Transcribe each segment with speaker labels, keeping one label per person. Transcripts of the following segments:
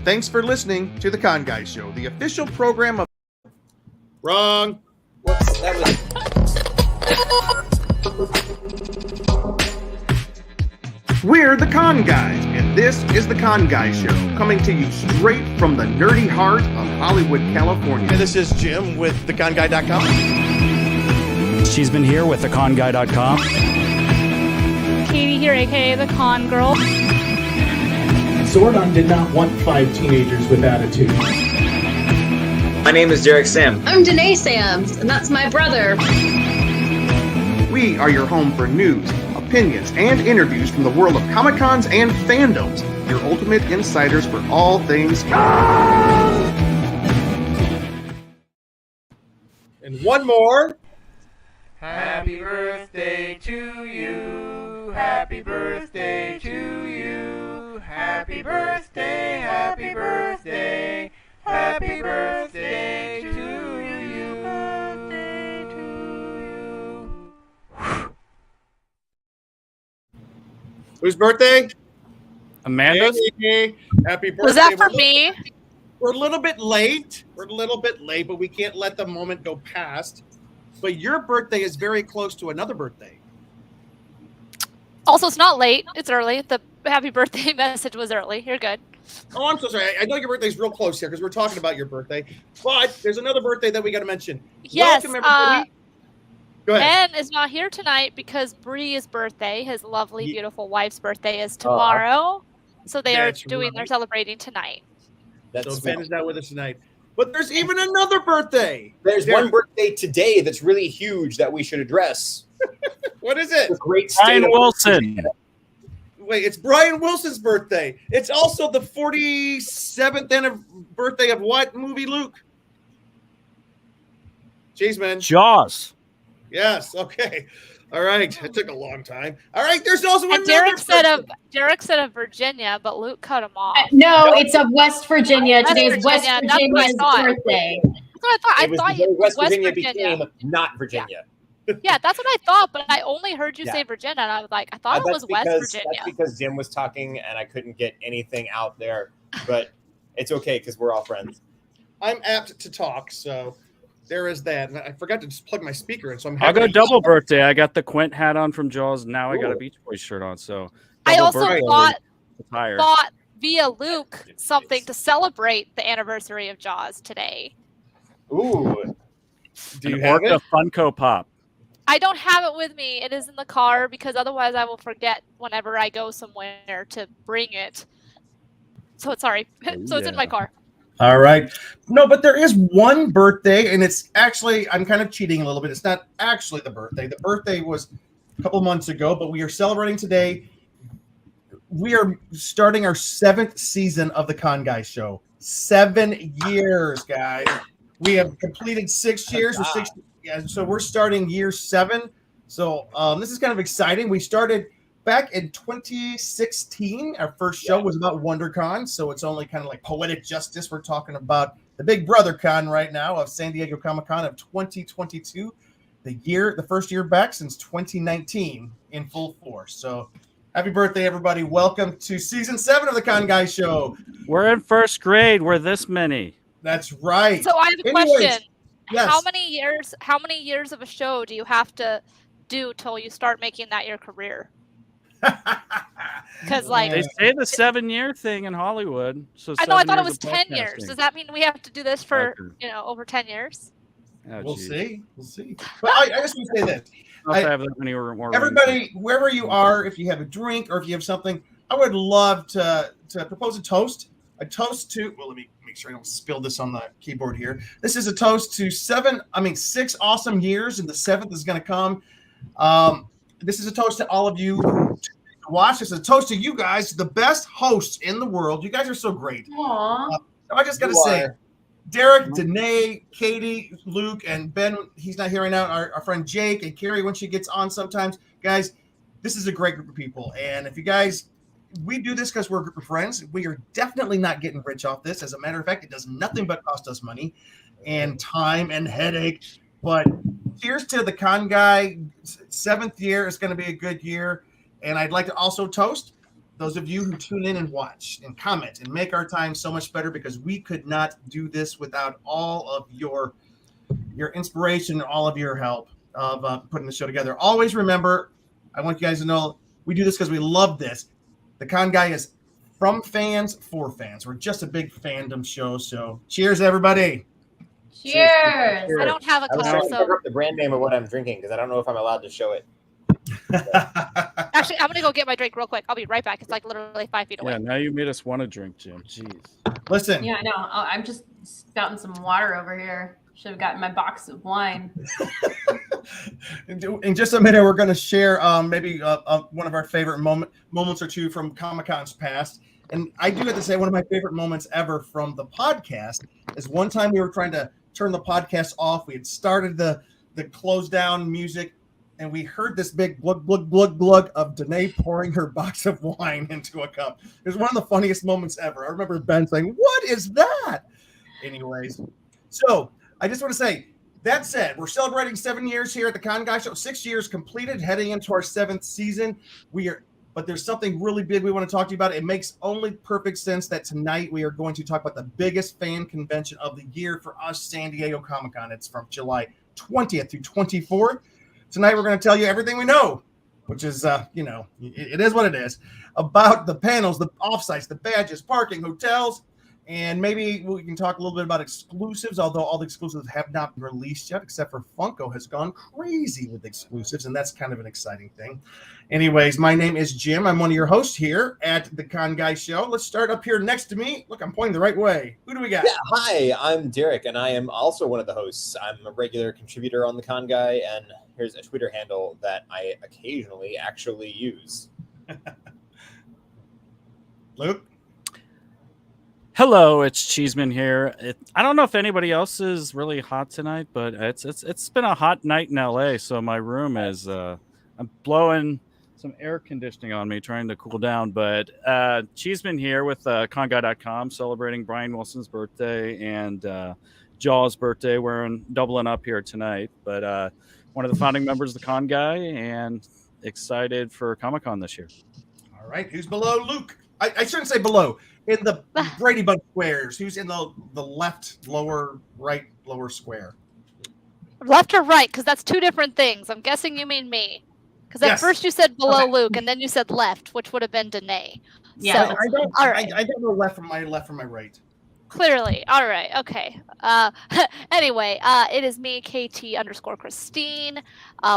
Speaker 1: Thanks for listening to The Con Guy Show, the official program of... Wrong.
Speaker 2: Whoops, that was...
Speaker 1: We're The Con Guys, and this is The Con Guy Show, coming to you straight from the nerdy heart of Hollywood, California. And this is Jim with theconguy.com.
Speaker 3: She's been here with theconguy.com.
Speaker 4: Katie here, aka The Con Girl.
Speaker 5: Zordon did not want 5 teenagers with attitude.
Speaker 2: My name is Derek Sam.
Speaker 6: I'm Danae Sams, and that's my brother.
Speaker 1: We are your home for news, opinions, and interviews from the world of Comic-Cons and fandoms. Your ultimate insiders for all things con. And one more.
Speaker 7: Happy birthday to you. Happy birthday to you. Happy birthday, happy birthday. Happy birthday to you. Birthday to you.
Speaker 1: Whose birthday?
Speaker 3: Amanda's?
Speaker 1: Hey, happy birthday.
Speaker 4: Was that for me?
Speaker 1: We're a little bit late. But we can't let the moment go past. But your birthday is very close to another birthday.
Speaker 4: Also, it's not late. It's early. The happy birthday message was early. You're good.
Speaker 1: Oh, I'm so sorry. I know your birthday's real close here because we're talking about your birthday. But there's another birthday that we got to mention.
Speaker 4: Yes.
Speaker 1: Welcome, everybody. Go ahead.
Speaker 4: Ben is not here tonight because Bree's birthday, his lovely, beautiful wife's birthday, is tomorrow. So they're celebrating tonight.
Speaker 1: So Ben is not with us tonight. But there's even another birthday.
Speaker 2: There's one birthday today that's really huge that we should address.
Speaker 1: What is it?
Speaker 2: The great
Speaker 3: Brian Wilson.
Speaker 1: Wait, it's Brian Wilson's birthday. It's also the 47th birthday of what movie, Luke? Jeez, man.
Speaker 3: Jaws.
Speaker 1: Yes. Okay. All right. It took a long time. All right. There's also
Speaker 4: And
Speaker 1: another
Speaker 4: Derek said of Virginia, but Luke cut him off.
Speaker 6: No, it's of West Virginia.
Speaker 4: West
Speaker 6: Today's West
Speaker 4: Virginia. That's what I
Speaker 6: Virginia's
Speaker 4: thought.
Speaker 6: birthday.
Speaker 4: That's what I
Speaker 2: It was
Speaker 4: thought
Speaker 2: the day West Virginia
Speaker 4: Virginia.
Speaker 2: became not Virginia.
Speaker 4: Yeah, that's what I thought, but I only heard you say Virginia, and I was like, I thought it was West Virginia.
Speaker 2: That's because Jim was talking and I couldn't get anything out there. But it's okay because we're all friends.
Speaker 1: I'm apt to talk, so there is that. And I forgot to just plug my speaker in, so I'm
Speaker 3: I'll go double birthday. I got the Quint hat on from Jaws. Now I got a Beach Boys shirt on. So
Speaker 4: I also bought via Luke something to celebrate the anniversary of Jaws today.
Speaker 2: Ooh.
Speaker 1: Do you have it?
Speaker 3: A Funko Pop.
Speaker 4: I don't have it with me. It is in the car because otherwise I will forget whenever I go somewhere to bring it. So it's it's in my car.
Speaker 1: All right. No, but there is one birthday, and it's actually, I'm kind of cheating a little bit. It's not actually the birthday. The birthday was a couple months ago, but we are celebrating today. We are starting our 7th season of the Con Guy Show. 7 years, guys. We have completed 6 years. So we're starting year 7. So this is kind of exciting. We started back in 2016. Our first show was about WonderCon, so it's only kind of like poetic justice. We're talking about the Big Brother Con right now of San Diego Comic-Con of 2022, the first year back since 2019 in full force. So happy birthday, everybody. Welcome to season 7 of the Con Guy Show.
Speaker 3: We're in first grade. We're this many.
Speaker 1: That's right.
Speaker 4: So I have a question.
Speaker 1: Yes.
Speaker 4: How many years of a show do you have to do till you start making that your career? Because
Speaker 3: They say the 7-year thing in Hollywood. So
Speaker 4: I thought it
Speaker 3: years
Speaker 4: was
Speaker 3: of
Speaker 4: 10 years.
Speaker 3: podcasting.
Speaker 4: Does that mean we have to do this for over 10 years?
Speaker 3: Oh,
Speaker 1: We'll
Speaker 3: geez.
Speaker 1: see. But I just want to say this.
Speaker 3: I have that many more
Speaker 1: Everybody, wherever you are, if you have a drink or if you have something, I would love to propose a toast. A toast to, well, let me make sure I don't spill this on the keyboard here. This is a toast to 6 awesome years, and the 7th is going to come. This is a toast to all of you who watch. This is a toast to you guys, the best hosts in the world. You guys are so great. I just got to say, Derek, Danae, Katie, Luke, and Ben, he's not here right now, our friend Jake, and Carrie when she gets on sometimes. Guys, this is a great group of people. And if you guys, we do this because we're a group of friends. We are definitely not getting rich off this. As a matter of fact, it does nothing but cost us money and time and headache. But cheers to the Con Guy. 7th year is going to be a good year. And I'd like to also toast those of you who tune in and watch and comment and make our time so much better, because we could not do this without all of your inspiration, all of your help of putting the show together. Always remember, I want you guys to know we do this because we love this. The Con Guy is from fans for fans. We're just a big fandom show. So cheers, everybody.
Speaker 6: Cheers.
Speaker 4: I don't have a
Speaker 2: I was
Speaker 4: car,
Speaker 2: trying to
Speaker 4: so
Speaker 2: cover up the brand name of what I'm drinking because I don't know if I'm allowed to show it.
Speaker 4: actually, I'm gonna go get my drink real quick. I'll be right back. It's like literally 5 feet away.
Speaker 3: Yeah, now you made us want to drink, Jim. Jeez.
Speaker 1: Listen,
Speaker 6: Yeah, I know. I'm just spouting some water over here. Should have gotten my box of wine.
Speaker 1: in just a minute, we're going to share maybe one of our favorite moments or two from Comic-Con's past. And I do have to say, one of my favorite moments ever from the podcast is one time we were trying to turn the podcast off. We had started the close down music, and we heard this big glug, glug, glug, glug of Danae pouring her box of wine into a cup. It was one of the funniest moments ever. I remember Ben saying, "What is that?" Anyways, so I just want to say, that said, we're celebrating 7 years here at the Con Guy Show. 6 years completed, heading into our 7th season. But there's something really big we want to talk to you about. It makes only perfect sense that tonight we are going to talk about the biggest fan convention of the year for us, San Diego Comic-Con. It's from July 20th through 24th. Tonight we're going to tell you everything we know, which is, it is what it is, about the panels, the offsites, the badges, parking, hotels, and maybe we can talk a little bit about exclusives, although all the exclusives have not been released yet, except for Funko has gone crazy with exclusives, and that's kind of an exciting thing. Anyways, my name is Jim. I'm one of your hosts here at the Con Guy Show. Let's start up here next to me. Look, I'm pointing the right way. Who do we got?
Speaker 2: Yeah, hi, I'm Derek, and I am also one of the hosts. I'm a regular contributor on the Con Guy, and here's a Twitter handle that I occasionally actually use.
Speaker 1: Luke?
Speaker 3: Hello, it's Cheeseman here. I don't know if anybody else is really hot tonight, but it's been a hot night in LA. So my room is I'm blowing some air conditioning on me, trying to cool down. But Cheeseman here with conguy.com, celebrating Brian Wilson's birthday and Jaw's birthday. We're doubling up here tonight. But one of the founding members of the Con Guy, and excited for Comic-Con this year.
Speaker 1: All right, who's below Luke? I shouldn't say below. In the Brady Bunch squares, who's in the left lower, right lower square?
Speaker 4: Left or right? Because that's two different things. I'm guessing you mean me. Because at
Speaker 1: Yes.
Speaker 4: first you said below
Speaker 1: Okay.
Speaker 4: Luke, and then you said left, which would have been Danae.
Speaker 6: Yeah,
Speaker 4: So,
Speaker 1: I don't.
Speaker 4: all right.
Speaker 1: I don't know left from my right.
Speaker 4: Clearly. All right. Okay. Anyway, it is me, KT_Christine,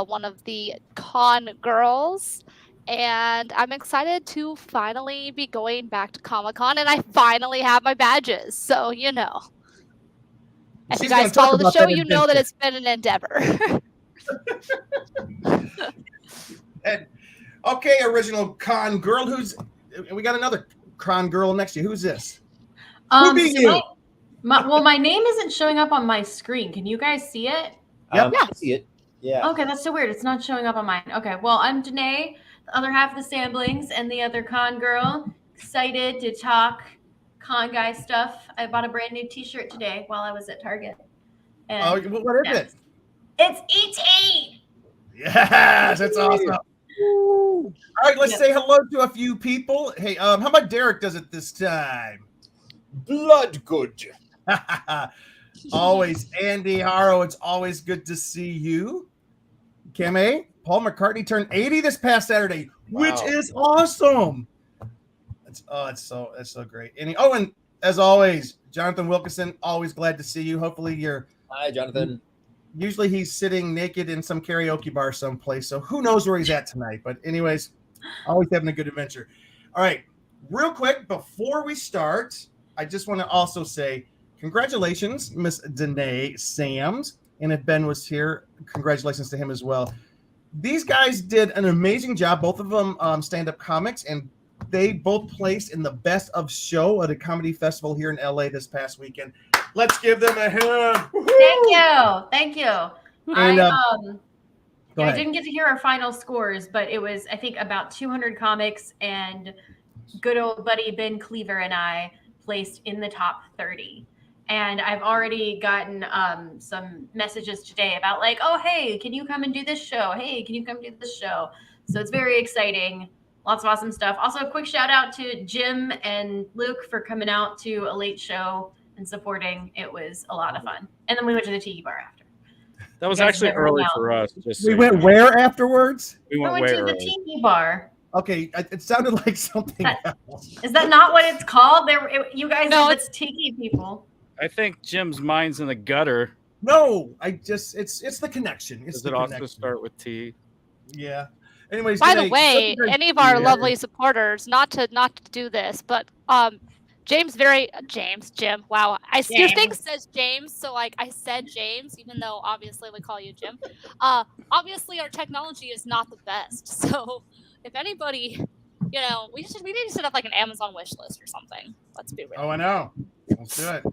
Speaker 4: one of the con girls. And I'm excited to finally be going back to Comic-Con, and I finally have my badges. So, If
Speaker 1: She's
Speaker 4: you
Speaker 1: gonna
Speaker 4: guys
Speaker 1: talk
Speaker 4: follow the
Speaker 1: about
Speaker 4: show,
Speaker 1: that
Speaker 4: you know that
Speaker 1: adventure.
Speaker 4: it's been an endeavor.
Speaker 1: And okay, original con girl. We got another con girl next to you. Who's this? Who be
Speaker 6: So
Speaker 1: you?
Speaker 6: my name isn't showing up on my screen. Can you guys see it?
Speaker 1: Yep.
Speaker 2: I see it. Yeah.
Speaker 6: Okay, that's so weird. It's not showing up on mine. Okay, well, I'm Danae, the other half of the Samblings, and the other con girl. Excited to talk con guy stuff. I bought a brand new T-shirt today while I was at Target. And
Speaker 1: Oh, what is it?
Speaker 6: It's E.T.
Speaker 1: Yes, that's awesome. All right, let's
Speaker 6: Yeah.
Speaker 1: say hello to a few people. Hey, how about Derek does it this time?
Speaker 2: Blood good.
Speaker 1: Always, Andy Haro. It's always good to see you. Kame, Paul McCartney turned 80 this past Saturday, which
Speaker 2: Wow.
Speaker 1: is awesome. It's so great. And as always, Jonathan Wilkinson. Always glad to see you. Hopefully,
Speaker 2: Hi, Jonathan.
Speaker 1: usually he's sitting naked in some karaoke bar someplace. So who knows where he's at tonight? But anyways, always having a good adventure. All right, real quick before we start, I just want to also say congratulations, Miss Danae Sams. And if Ben was here, congratulations to him as well. These guys did an amazing job. Both of them stand-up comics, and they both placed in the best of show at a comedy festival here in LA this past weekend. Let's give them a hand.
Speaker 6: Thank you.
Speaker 1: And,
Speaker 6: I
Speaker 1: Go ahead.
Speaker 6: didn't get to hear our final scores, but it was, I think, about 200 comics, and good old buddy Ben Cleaver and I placed in the top 30. And I've already gotten some messages today about like, oh, hey, can you come and do this show? Hey, can you come do this show? So it's very exciting. Lots of awesome stuff. Also, a quick shout out to Jim and Luke for coming out to a late show and supporting. It was a lot of fun. And then we went to the tiki bar after.
Speaker 3: That was
Speaker 6: You guys
Speaker 3: actually
Speaker 6: never
Speaker 3: early
Speaker 6: know.
Speaker 3: for us. Just so
Speaker 1: We
Speaker 3: you
Speaker 1: went
Speaker 3: know.
Speaker 1: where afterwards?
Speaker 3: We
Speaker 6: We
Speaker 3: went
Speaker 6: went
Speaker 3: way
Speaker 6: to the
Speaker 3: early.
Speaker 6: tiki bar.
Speaker 1: Okay, it sounded like something else.
Speaker 6: Is that not what it's called? You guys
Speaker 4: No,
Speaker 6: are the tiki people.
Speaker 3: I think Jim's mind's in the gutter.
Speaker 1: No, it's the connection. It's
Speaker 3: Does
Speaker 1: the
Speaker 3: it also
Speaker 1: connection.
Speaker 3: start with T?
Speaker 1: Yeah. Anyways,
Speaker 4: By
Speaker 1: Danae,
Speaker 4: the way,
Speaker 1: what did I
Speaker 4: any of our
Speaker 1: do?
Speaker 4: lovely supporters, not to do this, but Jim. Wow, your thing
Speaker 6: James.
Speaker 4: says James, so like I said James, even though obviously we call you Jim. Obviously our technology is not the best, so if anybody, we need to set up like an Amazon wish list or something. Let's be real.
Speaker 1: Oh, I know. Let's do it.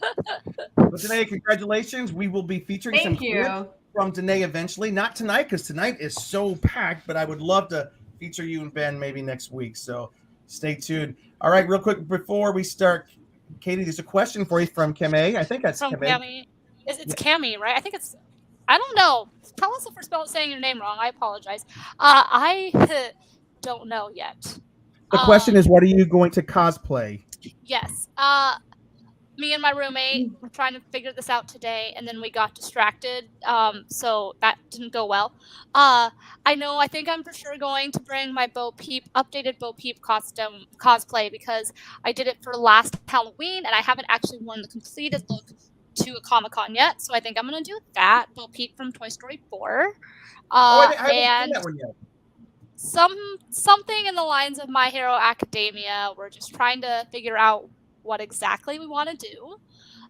Speaker 1: Well, Danae, congratulations. We will be featuring some
Speaker 6: Thank
Speaker 1: clips
Speaker 6: you.
Speaker 1: from Danae eventually. Not tonight, because tonight is so packed, but I would love to feature you and Ben maybe next week. So stay tuned. All right, real quick before we start, Katie, there's a question for you from Keme. I think that's
Speaker 4: From
Speaker 1: Keme.
Speaker 4: Cammy. It's Cammy, right? I think it's. I don't know. Tell us if we're saying your name wrong. I apologize. I don't know yet.
Speaker 1: The question is, what are you going to cosplay?
Speaker 4: Yes. Me and my roommate were trying to figure this out today, and then we got distracted. So that didn't go well. I think I'm for sure going to bring my updated Bo Peep costume cosplay, because I did it for last Halloween, and I haven't actually worn the completed look to a Comic-Con yet. So I think I'm gonna do that. Bo Peep from Toy Story 4.
Speaker 1: I haven't seen
Speaker 4: And
Speaker 1: that one yet.
Speaker 4: something in the lines of My Hero Academia. We're just trying to figure out what exactly we want to do.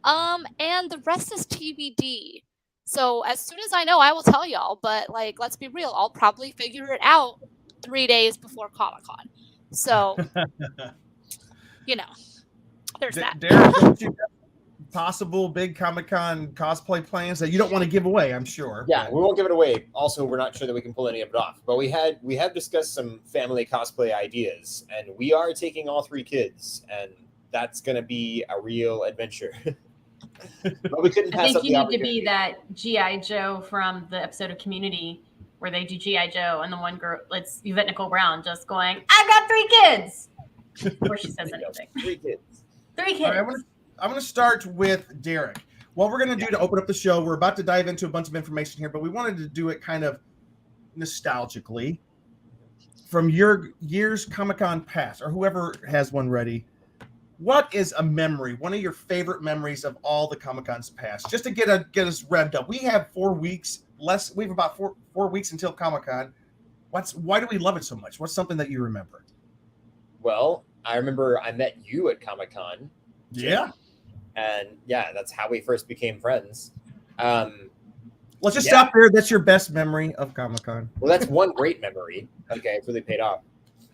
Speaker 4: And the rest is TBD. So as soon as I know, I will tell y'all. But let's be real, I'll probably figure it out 3 days before Comic-Con. So, there's that.
Speaker 1: Derek, don't you have possible big Comic-Con cosplay plans that you don't want to give away, I'm sure.
Speaker 2: Yeah, we won't give it away. Also, we're not sure that we can pull any of it off. But we have discussed some family cosplay ideas, and we are taking all 3 kids, and that's going to be a real adventure. But we couldn't
Speaker 6: I
Speaker 2: pass
Speaker 6: think
Speaker 2: up
Speaker 6: you
Speaker 2: the
Speaker 6: need to
Speaker 2: opportunity.
Speaker 6: be that G.I. Joe from the episode of Community where they do G.I. Joe and the one girl, it's Yvette Nicole Brown, just going, I've got 3 kids. Before she says anything.
Speaker 2: 3 kids.
Speaker 6: 3 kids.
Speaker 1: All right, I'm going to start with Derek. What we're going to do to open up the show, we're about to dive into a bunch of information here, but we wanted to do it kind of nostalgically from your year's Comic-Con past, or whoever has one ready. What is a memory, one of your favorite memories of all the Comic-Cons past? Just to get us revved up. We have 4 weeks less. We have about four weeks until Comic-Con. Why do we love it so much? What's something that you remember?
Speaker 2: Well, I remember I met you at Comic-Con.
Speaker 1: Yeah.
Speaker 2: And yeah, that's how we first became friends.
Speaker 1: Let's just stop there. That's your best memory of Comic-Con.
Speaker 2: Well, that's one great memory. Okay, it's really paid off.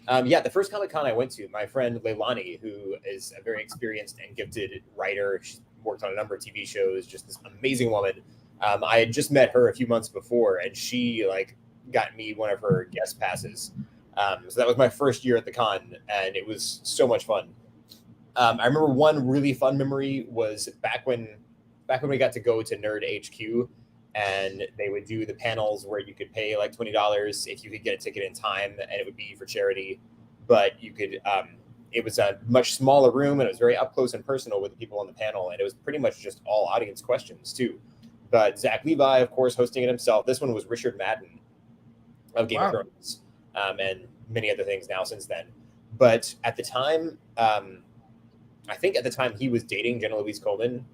Speaker 2: The first Comic-Con I went to, my friend Leilani, who is a very experienced and gifted writer, she worked on a number of TV shows, just this amazing woman. I had just met her a few months before, and she got me one of her guest passes. So that was my first year at the con, and it was so much fun. I remember one really fun memory was back when we got to go to Nerd HQ, and they would do the panels where you could pay $20 if you could get a ticket in time, and it would be for charity. But you could, it was a much smaller room, and it was very up close and personal with the people on the panel, and it was pretty much just all audience questions too. But Zach Levi, of course, hosting it himself. This one was Richard Madden of Game of Thrones, and many other things now since then. But at the time, I think at the time he was dating Jenna Louise Coleman,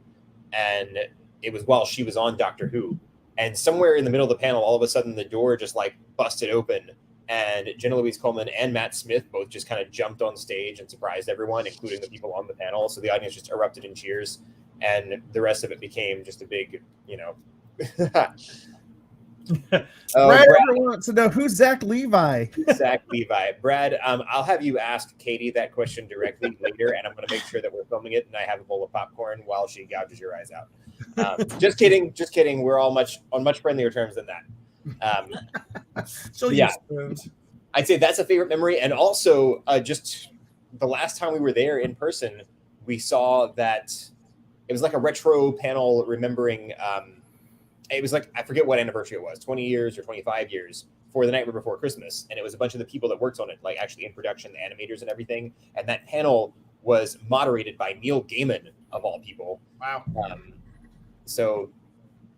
Speaker 2: and it was while she was on Doctor Who. And somewhere in the middle of the panel, all of a sudden the door just busted open, and Jenna Louise Coleman and Matt Smith both just kind of jumped on stage and surprised everyone, including the people on the panel. So the audience just erupted in cheers, and the rest of it became just a big,
Speaker 1: Brad wants to know who's Zach Levi.
Speaker 2: Zach Levi. Brad, I'll have you ask Katie that question directly later, and I'm going to make sure that we're filming it and I have a bowl of popcorn while she gouges your eyes out. Just kidding. We're all on much friendlier terms than that. I'd say that's a favorite memory. And also just the last time we were there in person, we saw that it was like a retro panel remembering, it was I forget what anniversary it was, 20 years or 25 years for The Nightmare Before Christmas, and it was a bunch of the people that worked on it, like actually in production, the animators and everything. And that panel was moderated by Neil Gaiman, of all people.
Speaker 1: Wow.
Speaker 2: So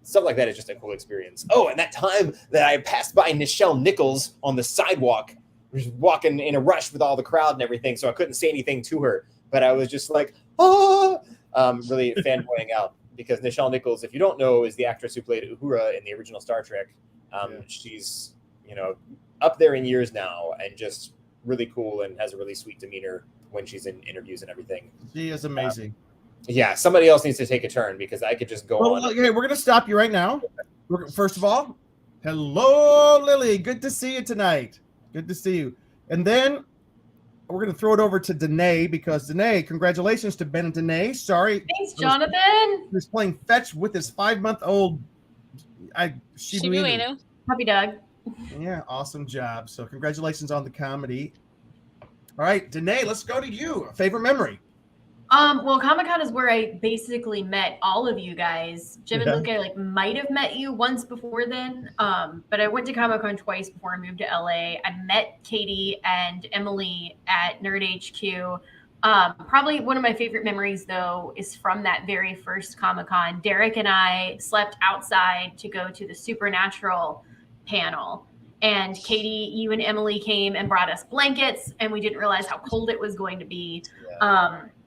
Speaker 2: stuff like that is just a cool experience. Oh, and that time that I passed by Nichelle Nichols on the sidewalk, was walking in a rush with all the crowd and everything, so I couldn't say anything to her, but I was just like, really fanboying out, because Nichelle Nichols, if you don't know, is the actress who played Uhura in the original Star Trek. She's, up there in years now, and just really cool and has a really sweet demeanor when she's in interviews and everything.
Speaker 1: She is amazing.
Speaker 2: Yeah, somebody else needs to take a turn, because I could just go on.
Speaker 1: Okay, we're going to stop you right now. First of all, hello, Lily. Good to see you tonight. Good to see you. And then we're going to throw it over to Danae, because Danae, congratulations to Ben and Danae. Sorry.
Speaker 6: Thanks, Jonathan.
Speaker 1: He was playing fetch with his 5-month-old Shiba Inu.
Speaker 6: Puppy dog.
Speaker 1: Yeah, awesome job. So congratulations on the comedy. All right, Danae, let's go to you. Favorite memory?
Speaker 6: Well, Comic-Con is where I basically met all of you guys. Jim and Luke, I might have met you once before then. But I went to Comic-Con twice before I moved to LA. I met Katie and Emily at Nerd HQ. Probably one of my favorite memories, though, is from that very first Comic-Con. Derek and I slept outside to go to the Supernatural panel. And Katie, you and Emily came and brought us blankets, and we didn't realize how cold it was going to be.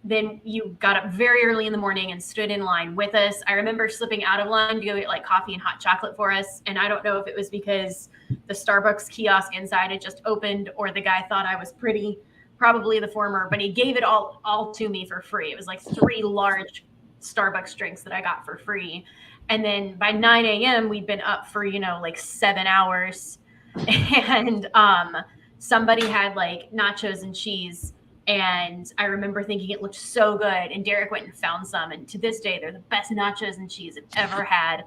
Speaker 6: Then you got up very early in the morning and stood in line with us. I remember slipping out of line to go get coffee and hot chocolate for us. And I don't know if it was because the Starbucks kiosk inside had just opened, or the guy thought I was pretty, probably the former, but he gave it all to me for free. It was 3 large Starbucks drinks that I got for free. And then by 9 a.m. we'd been up for, 7 hours. And somebody had nachos and cheese. And I remember thinking it looked so good. And Derek went and found some. And to this day, they're the best nachos and cheese I've ever had.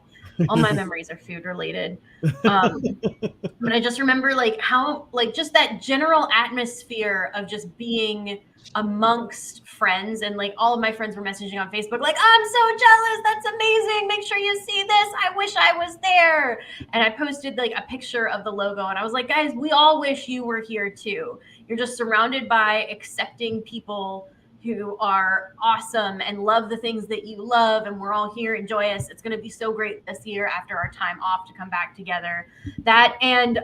Speaker 6: All my memories are food related. But I just remember how just that general atmosphere of just being amongst friends. And all of my friends were messaging on Facebook, I'm so jealous. That's amazing. Make sure you see this. I wish I was there. And I posted a picture of the logo. And I was like, guys, we all wish you were here too. You're just surrounded by accepting people who are awesome and love the things that you love. And we're all here and joyous. It's going to be so great this year after our time off to come back together. That and,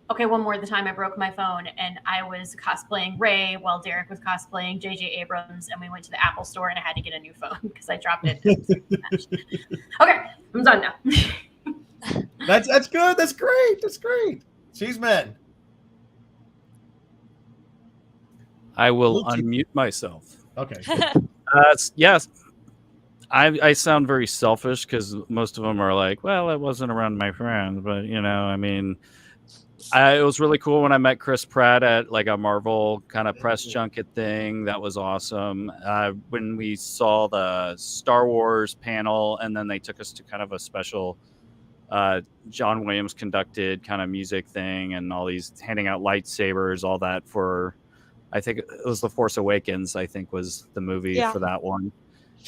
Speaker 6: one more, the time I broke my phone and I was cosplaying Ray while Derek was cosplaying J.J. Abrams. And we went to the Apple store and I had to get a new phone because I dropped it. Okay, I'm done now.
Speaker 1: That's good. That's great. That's great. She's men.
Speaker 3: I will unmute myself.
Speaker 1: Okay.
Speaker 3: Yes. I sound very selfish because most of them are like, well, I wasn't around my friends, but it was really cool when I met Chris Pratt at a Marvel kind of press junket thing. That was awesome. When we saw the Star Wars panel, and then they took us to kind of a special John Williams conducted kind of music thing, and all these handing out lightsabers, all that for. I think it was The Force Awakens, I think was the movie for that one.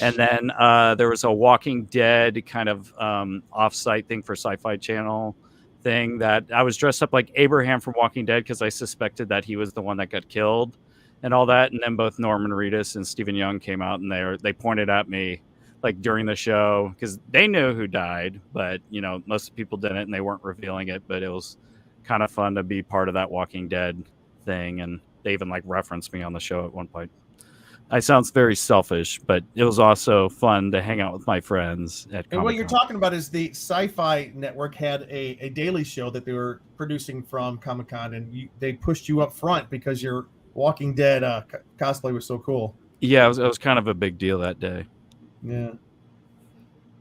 Speaker 3: And then there was a Walking Dead kind of offsite thing for Sci-Fi Channel thing that I was dressed up like Abraham from Walking Dead because I suspected that he was the one that got killed and all that. And then both Norman Reedus and Stephen Young came out and they pointed at me during the show because they knew who died, but most people didn't and they weren't revealing it. But it was kind of fun to be part of that Walking Dead thing, and they even referenced me on the show at one point. I sounds very selfish, but it was also fun to hang out with my friends at Comic-Con.
Speaker 1: And what you're talking about is the Sci-Fi Network had a daily show that they were producing from Comic-Con, and they pushed you up front because your Walking Dead cosplay was so cool.
Speaker 3: Yeah, it was kind of a big deal that day.
Speaker 1: Yeah.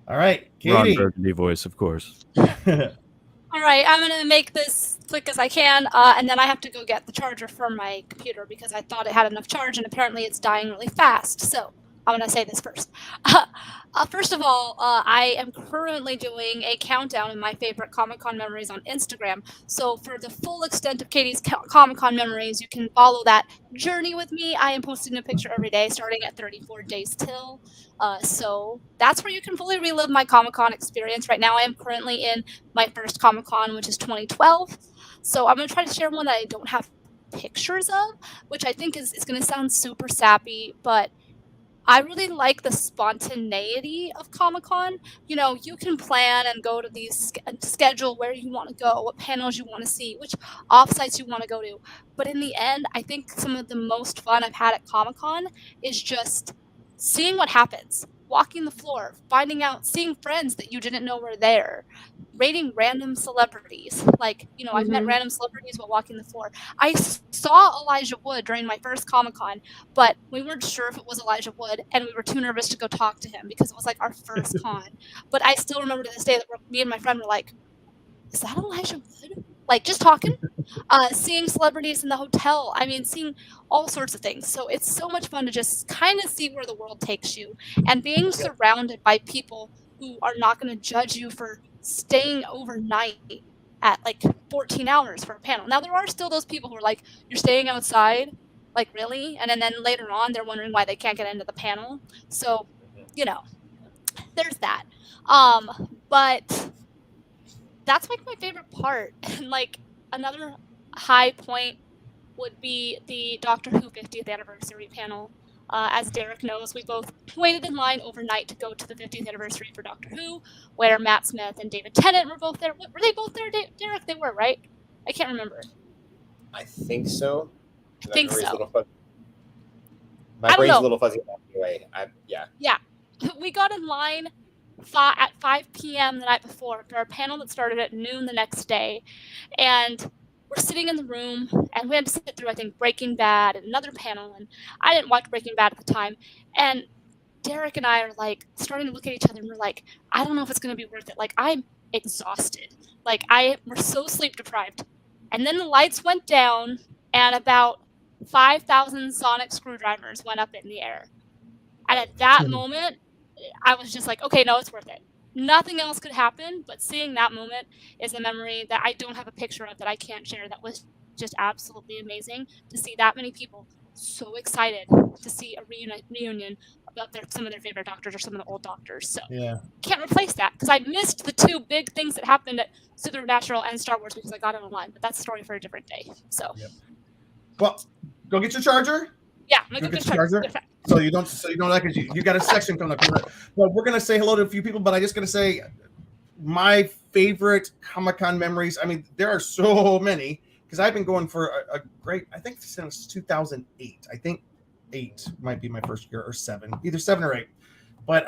Speaker 1: All right, Katie.
Speaker 3: Ron Burgundy voice, of course.
Speaker 4: All right, I'm going to make this quick as I can, and then I have to go get the charger for my computer because I thought it had enough charge, and apparently it's dying really fast. So I'm going to say this first. First of all, I am currently doing a countdown of my favorite Comic-Con memories on Instagram. So for the full extent of Katie's Comic-Con memories, you can follow that journey with me. I am posting a picture every day, starting at 34 days till. So that's where you can fully relive my Comic-Con experience. Right now, I am currently in my first Comic-Con, which is 2012. So I'm going to try to share one that I don't have pictures of, which I think is going to sound super sappy, but I really like the spontaneity of Comic-Con. You know, you can plan and go to these schedule where you want to go, what panels you want to see, which offsites you want to go to. But in the end, I think some of the most fun I've had at Comic-Con is just seeing what happens, walking the floor, finding out, seeing friends that you didn't know were there, rating random celebrities. Like, you know, I've met random celebrities while walking the floor. I saw Elijah Wood during my first Comic-Con, but we weren't sure if it was Elijah Wood, and we were too nervous to go talk to him because it was like our first con. But I still remember to this day that me and my friend were like, is that Elijah Wood? Like, just talking, seeing celebrities in the hotel. I mean, seeing all sorts of things. So it's so much fun to just kind of see where the world takes you, and being surrounded by people who are not going to judge you for staying overnight at like 14 hours for a panel. Now, there are still those people who are like, you're staying outside? Like, really? And then later on, they're wondering why they can't get into the panel. So, you know, there's that. But that's like my favorite part. And like another high point would be the Doctor Who 50th anniversary panel. As Derek knows, we both waited in line overnight to go to the 50th anniversary for Doctor Who, where Matt Smith and David Tennant were both there. Were they both there, Derek? They were, right? I can't remember.
Speaker 2: I think so.
Speaker 4: I think so.
Speaker 2: My brain's a little fuzzy anyway.
Speaker 4: Yeah. We got in line at 5 p.m. the night before for a panel that started at noon the next day. And we're sitting in the room, and we had to sit through, I think, Breaking Bad and another panel. And I didn't watch Breaking Bad at the time. And Derek and I are like starting to look at each other, and we're like, I don't know if it's going to be worth it. Like, I'm exhausted. Like, we're so sleep deprived. And then the lights went down, and about 5,000 sonic screwdrivers went up in the air. And at that moment, I was just like, okay, no, it's worth it. Nothing else could happen, but seeing that moment is a memory that I don't have a picture of, that I can't share. That was just absolutely amazing to see that many people so excited to see a reunion about some of their favorite doctors or some of the old doctors. So can't replace that, because I missed the two big things that happened at Supernatural and Star Wars because I got it online. But that's a story for a different day. So,
Speaker 1: well, go get your charger.
Speaker 4: Yeah, I'm gonna go get your charger.
Speaker 1: So you don't like it. You got a section coming up here. Well, we're gonna say hello to a few people, but I just gonna say my favorite Comic-Con memories. I mean, there are so many because I've been going for a great, I think since 2008. I think 8 might be my first year, or 7, either 7 or 8. But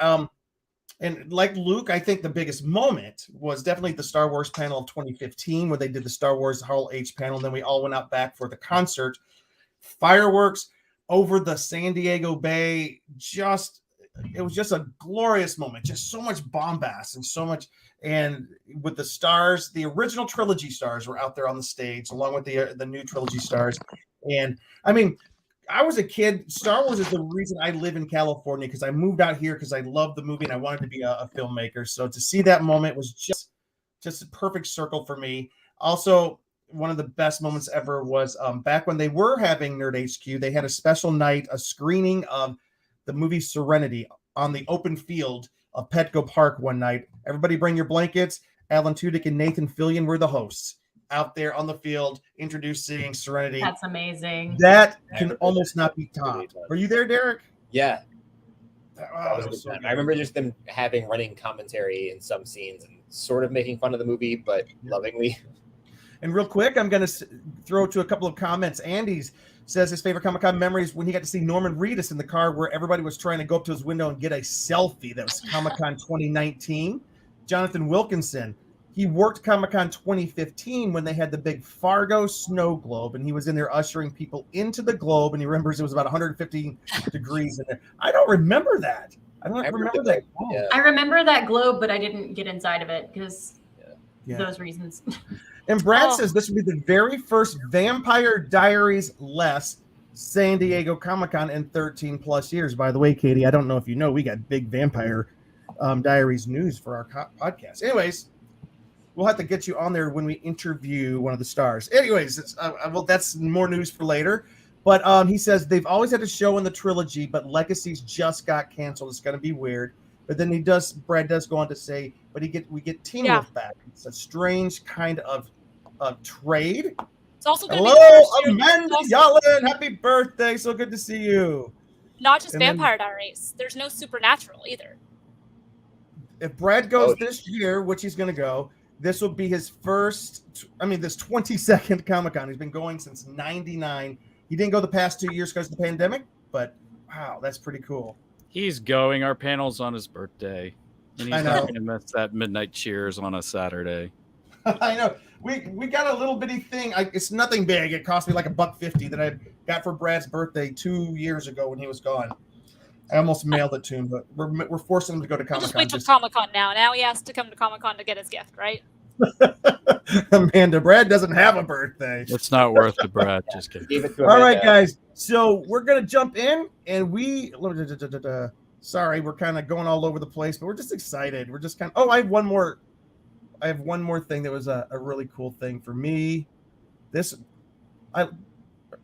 Speaker 1: and like Luke, I think the biggest moment was definitely the Star Wars panel of 2015 where they did the Star Wars Hall H panel. And then we all went out back for the concert, fireworks over the San Diego Bay. It was just a glorious moment. Just so much bombast and so much. And with the stars, the original trilogy stars were out there on the stage, along with the new trilogy stars. And I mean, I was a kid. Star Wars is the reason I live in California, because I moved out here because I loved the movie and I wanted to be a filmmaker. So to see that moment was just a perfect circle for me. Also, one of the best moments ever was back when they were having Nerd HQ. They had a special night, a screening of the movie Serenity on the open field of Petco Park one night. Everybody bring your blankets. Alan Tudyk and Nathan Fillion were the hosts out there on the field introducing Serenity.
Speaker 6: That's amazing.
Speaker 1: That can almost not be topped. Were you there, Derek?
Speaker 2: Yeah.
Speaker 1: That was so
Speaker 2: I remember just them having running commentary in some scenes and sort of making fun of the movie, but lovingly.
Speaker 1: And real quick, I'm going to throw to a couple of comments. Andy's says his favorite Comic-Con memories when he got to see Norman Reedus in the car where everybody was trying to go up to his window and get a selfie. That was Comic-Con 2019. Jonathan Wilkinson, he worked Comic-Con 2015 when they had the big Fargo snow globe, and he was in there ushering people into the globe, and he remembers it was about 150 degrees in there. I don't remember that. I don't remember that.
Speaker 2: Yeah.
Speaker 6: I remember that globe, but I didn't get inside of it because those reasons.
Speaker 1: And Brad says this would be the very first Vampire Diaries less San Diego Comic-Con in 13 plus years. By the way, Katie, I don't know if you know, we got big Vampire Diaries news for our podcast. Anyways, we'll have to get you on there when we interview one of the stars. Anyways, well, that's more news for later. But he says they've always had a show in the trilogy, but Legacies just got canceled. It's going to be weird. But then Brad does go on to say, but we get Teen Wolf back. It's a strange kind of trade.
Speaker 8: It's also going to
Speaker 1: Hello,
Speaker 8: be the first year
Speaker 1: Amanda Yellen. Happy birthday. So good to see you.
Speaker 8: not just
Speaker 1: And then-
Speaker 8: Vampire Diaries. There's no Supernatural either.
Speaker 1: If Brad goes this year, which he's going to go, this will be his this 22nd Comic-Con. He's been going since 99. He didn't go the past 2 years because of the pandemic, but wow, that's pretty cool.
Speaker 3: He's going. Our panel's on his birthday. And
Speaker 1: I
Speaker 3: he's
Speaker 1: know.
Speaker 3: not going to miss that midnight cheers on a Saturday.
Speaker 1: I know. We got a little bitty thing. It's nothing big. It cost me like $1.50 that I got for Brad's birthday 2 years ago when he was gone. I almost mailed it to him, but we're forcing him to go to
Speaker 8: We'll
Speaker 1: Comic
Speaker 8: just
Speaker 1: Con.
Speaker 8: wait till Comic-Con now. Now he has to come to Comic-Con to get his gift, right?
Speaker 1: Amanda, Brad doesn't have a birthday.
Speaker 3: It's not worth it, Brad. Just kidding.
Speaker 2: Gave it to
Speaker 1: All right,
Speaker 2: Amanda.
Speaker 1: guys. So we're gonna jump in, and sorry, we're kind of going all over the place, but we're just excited. We're just kind of. Oh, I have one more thing that was a really cool thing for me.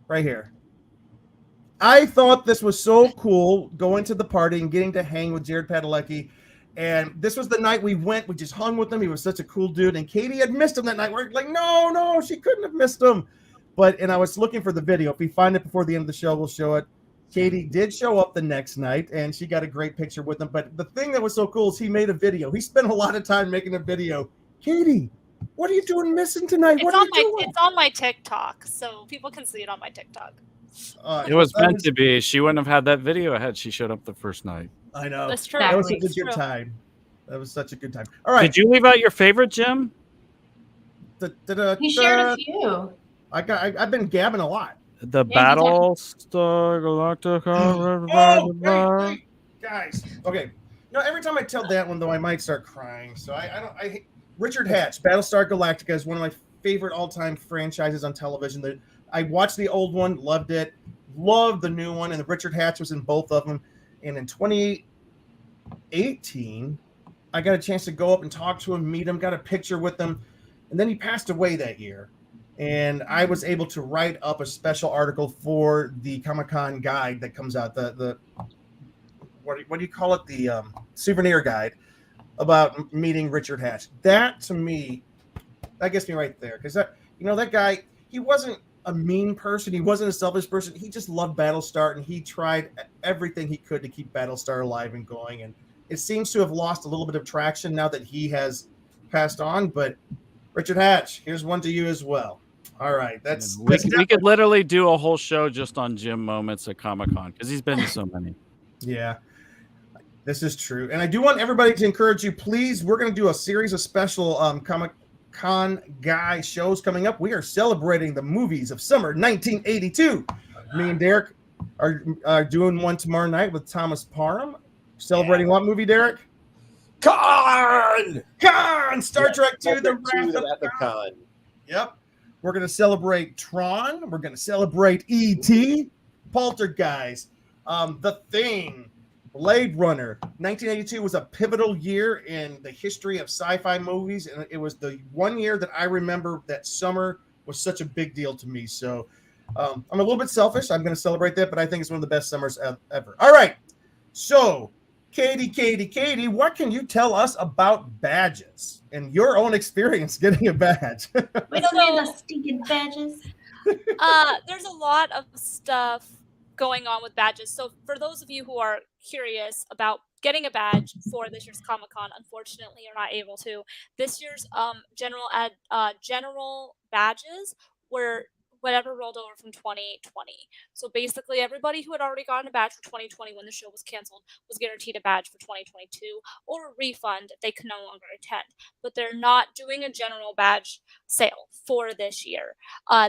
Speaker 1: Right here. I thought this was so cool going to the party and getting to hang with Jared Padalecki. And this was the night we went. We just hung with him. He was such a cool dude. And Katie had missed him that night. We're like, no, she couldn't have missed him. And I was looking for the video. If we find it before the end of the show, we'll show it. Katie did show up the next night, and she got a great picture with him. But the thing that was so cool is he made a video. He spent a lot of time making a video. Katie, what are you doing missing tonight?
Speaker 8: It's on my TikTok, so people can see it on my TikTok.
Speaker 3: It was meant to be. She wouldn't have had that video had she showed up the first night.
Speaker 1: I know.
Speaker 8: That's true.
Speaker 1: That was such
Speaker 6: Exactly.
Speaker 1: a good time. That was such a good time. All right.
Speaker 3: Did you leave out your favorite, Jim?
Speaker 6: He shared a few.
Speaker 1: I've been gabbing a lot.
Speaker 3: The
Speaker 6: Yeah,
Speaker 3: Battlestar Galactica.
Speaker 1: Oh, wait, guys. Okay. Every time I tell that one, though, I might start crying. So Richard Hatch, Battlestar Galactica is one of my favorite all-time franchises on television. I watched the old one, loved it, loved the new one, and the Richard Hatch was in both of them. And in 2018, I got a chance to go up and talk to him, meet him, got a picture with him, and then he passed away that year. And I was able to write up a special article for the Comic-Con guide that comes out, the what do you call it? The souvenir guide about meeting Richard Hatch. That, to me, that gets me right there. Because that guy, he wasn't a mean person. He wasn't a selfish person. He just loved Battlestar, and he tried everything he could to keep Battlestar alive and going. And it seems to have lost a little bit of traction now that he has passed on. But Richard Hatch, here's one to you as well. All right,
Speaker 3: we could literally do a whole show just on Jim moments at Comic-Con because he's been to so many.
Speaker 1: Yeah, this is true. And I do want everybody to encourage you, please. We're going to do a series of special Comic-Con guy shows coming up. We are celebrating the movies of summer 1982. Me and Derek are doing one tomorrow night with Thomas Parham. Celebrating what movie, Derek?
Speaker 2: Khan!
Speaker 1: Star Trek II, The Wrath of Khan.
Speaker 2: Khan.
Speaker 1: Yep. We're going to celebrate Tron. We're going to celebrate E.T., Poltergeist, The Thing, Blade Runner. 1982 was a pivotal year in the history of sci-fi movies, and it was the one year that I remember that summer was such a big deal to me. So I'm a little bit selfish. I'm going to celebrate that, but I think it's one of the best summers ever. All right. So, Katie, what can you tell us about badges and your own experience getting a badge?
Speaker 6: We don't need the stinking badges.
Speaker 8: There's a lot of stuff going on with badges. So for those of you who are curious about getting a badge for this year's Comic-Con, unfortunately you're not able to. This year's general badges were whatever rolled over from 2020. So basically everybody who had already gotten a badge for 2020 when the show was canceled was guaranteed a badge for 2022 or a refund if they could no longer attend. But they're not doing a general badge sale for this year.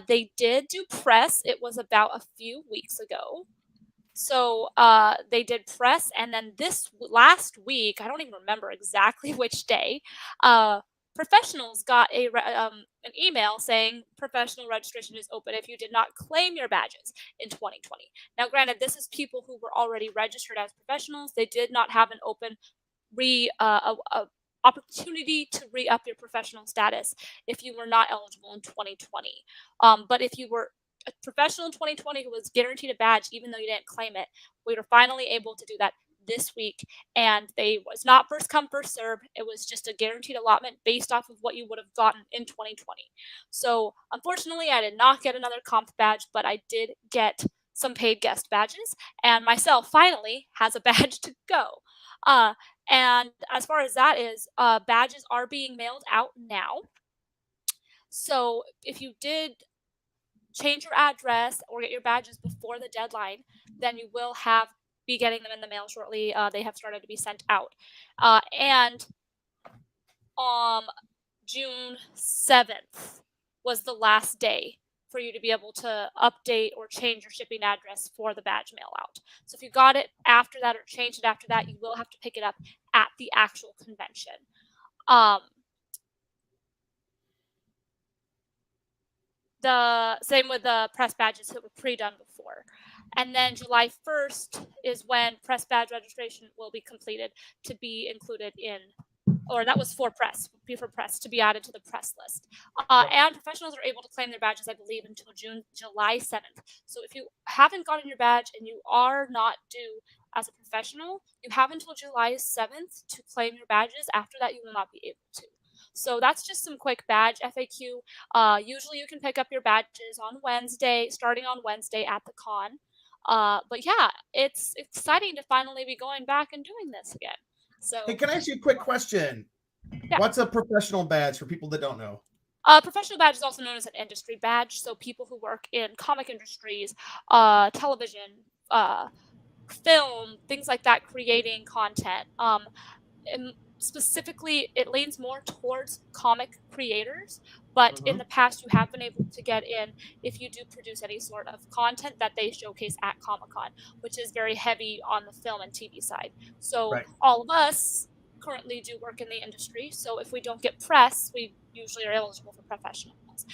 Speaker 8: They did do press. It was about a few weeks ago. So they did press, and then this last week, I don't even remember exactly which day, professionals got an email saying professional registration is open if you did not claim your badges in 2020. Now, granted, this is people who were already registered as professionals. They did not have an open opportunity to re-up your professional status if you were not eligible in 2020. But if you were a professional in 2020 who was guaranteed a badge, even though you didn't claim it, we were finally able to do that this week, and they was not first come first serve. It was just a guaranteed allotment based off of what you would have gotten in 2020. So unfortunately, I did not get another comp badge, but I did get some paid guest badges, and myself finally has a badge to go. And as far as that is, badges are being mailed out now. So if you did change your address or get your badges before the deadline, then you will be getting them in the mail shortly. They have started to be sent out. And June 7th was the last day for you to be able to update or change your shipping address for the badge mail out. So if you got it after that or changed it after that, you will have to pick it up at the actual convention. The same with the press badges that were pre-done before. And then July 1st is when press badge registration will be completed to be included in, or that was for press to be added to the press list. And professionals are able to claim their badges, I believe, until July 7th. So if you haven't gotten your badge and you are not due as a professional, you have until July 7th to claim your badges. After that, you will not be able to. So that's just some quick badge FAQ. Usually you can pick up your badges on Wednesday, starting on Wednesday at the con. But yeah, it's exciting to finally be going back and doing this again. So,
Speaker 1: hey, can I ask you a quick question?
Speaker 8: Yeah.
Speaker 1: What's a professional badge for people that don't know?
Speaker 8: Professional badge is also known as an industry badge. So people who work in comic industries, television, film, things like that, creating content. And specifically, it leans more towards comic creators, but in the past, you have been able to get in if you do produce any sort of content that they showcase at Comic-Con, which is very heavy on the film and TV side. So all of us currently do work in the industry, so if we don't get press, we usually are eligible for professionals.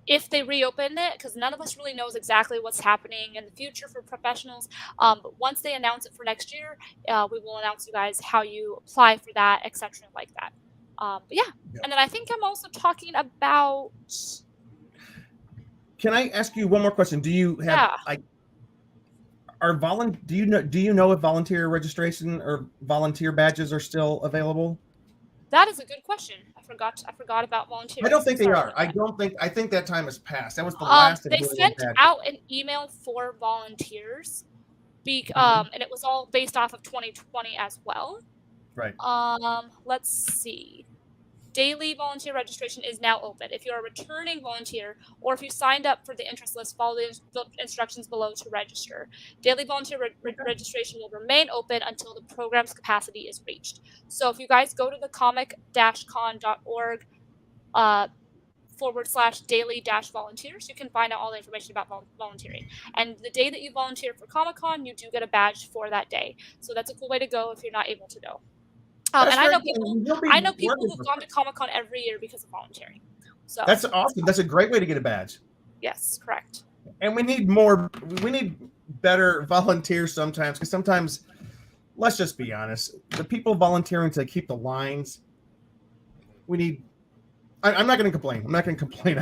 Speaker 8: If they reopen it, because none of us really knows exactly what's happening in the future for professionals, but once they announce it for next year, we will announce you guys how you apply for that, etc. like that. But yeah, and then I think I'm also talking about.
Speaker 1: Can I ask you one more question? Do you have do you know if volunteer registration or volunteer badges are still available?
Speaker 8: That is a good question. I forgot about volunteers.
Speaker 1: I don't think they are. I think that time has passed. That was the last.
Speaker 8: They sent out an email for volunteers, and it was all based off of 2020 as well.
Speaker 1: Right.
Speaker 8: Let's see. Daily volunteer registration is now open. If you're a returning volunteer or if you signed up for the interest list, follow the instructions below to register. Daily volunteer registration will remain open until the program's capacity is reached. So if you guys go to the comic-con.org /daily-volunteers, you can find out all the information about volunteering. And the day that you volunteer for Comic-Con, you do get a badge for that day. So that's a cool way to go if you're not able to go. And I know people who've gone to Comic-Con every year because of volunteering. So
Speaker 1: that's awesome. That's a great way to get a badge.
Speaker 8: Yes, correct.
Speaker 1: And we need better volunteers sometimes, because sometimes, let's just be honest, the people volunteering to keep the lines, I'm not going to complain. I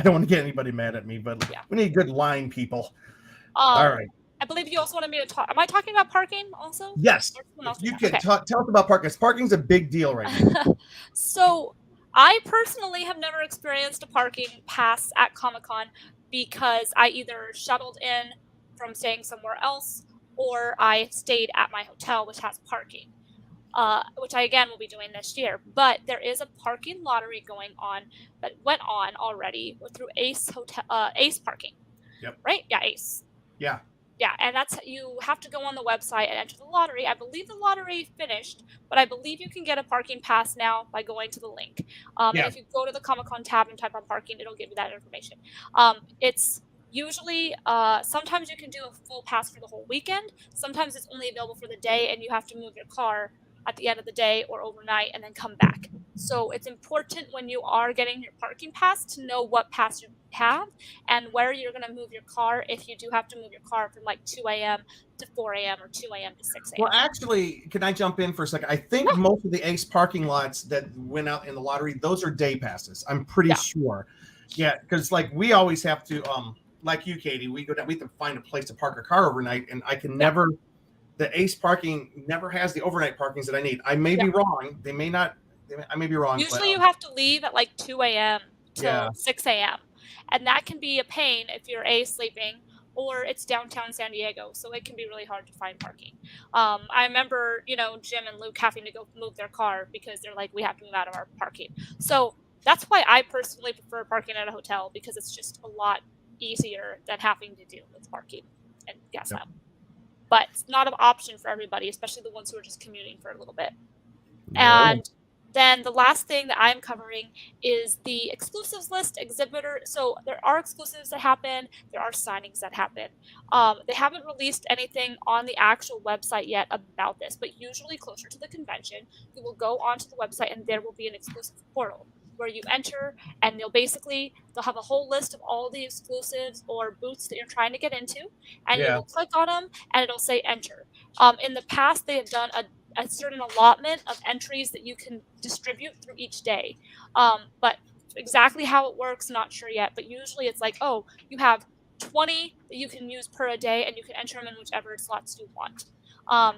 Speaker 1: don't want to get anybody mad at me, but we need good line people. All right.
Speaker 8: I believe you also wanted me to talk. Am I talking about parking also?
Speaker 1: Yes. You can tell us about parking. Parking's a big deal right now.
Speaker 8: So I personally have never experienced a parking pass at Comic-Con because I either shuttled in from staying somewhere else or I stayed at my hotel, which has parking, which I, again, will be doing this year. But there is a parking lottery going on that went on already through Ace Parking.
Speaker 1: Yep.
Speaker 8: Right? Yeah, Ace.
Speaker 1: Yeah.
Speaker 8: Yeah, and you have to go on the website and enter the lottery. I believe the lottery finished, but I believe you can get a parking pass now by going to the link. And if you go to the Comic-Con tab and type on parking, it'll give you that information. It's usually, sometimes you can do a full pass for the whole weekend. Sometimes it's only available for the day, and you have to move your car at the end of the day or overnight and then come back. So it's important when you are getting your parking pass to know what pass you have and where you're going to move your car if you do have to move your car from like 2 a.m. to 4 a.m. or 2 a.m. to 6 a.m.
Speaker 1: Well, actually, can I jump in for a second? I think most of the Ace parking lots that went out in the lottery, those are day passes. I'm pretty sure. Yeah, because like we always have to, like you, Katie, we go down, we have to find a place to park a car overnight, and I can never. The Ace parking never has the overnight parkings that I need. I may be wrong. They may not. I may be wrong.
Speaker 8: Usually, you have to leave at like 2 a.m. till 6 a.m. And that can be a pain if you're sleeping, or it's downtown San Diego, so it can be really hard to find parking. I remember, Jim and Luke having to go move their car because they're like, we have to move out of our parking. So that's why I personally prefer parking at a hotel, because it's just a lot easier than having to deal with parking and gas out. But it's not an option for everybody, especially the ones who are just commuting for a little bit. And then the last thing that I'm covering is the exclusives list exhibitor. So there are exclusives that happen. There are signings that happen. They haven't released anything on the actual website yet about this, but usually closer to the convention, you will go onto the website and there will be an exclusive portal where you enter, and they'll have a whole list of all the exclusives or booths that you're trying to get into, and you will click on them and it'll say enter. In the past, they have done a certain allotment of entries that you can distribute through each day. But exactly how it works, not sure yet. But usually it's like, you have 20 that you can use per a day, and you can enter them in whichever slots you want.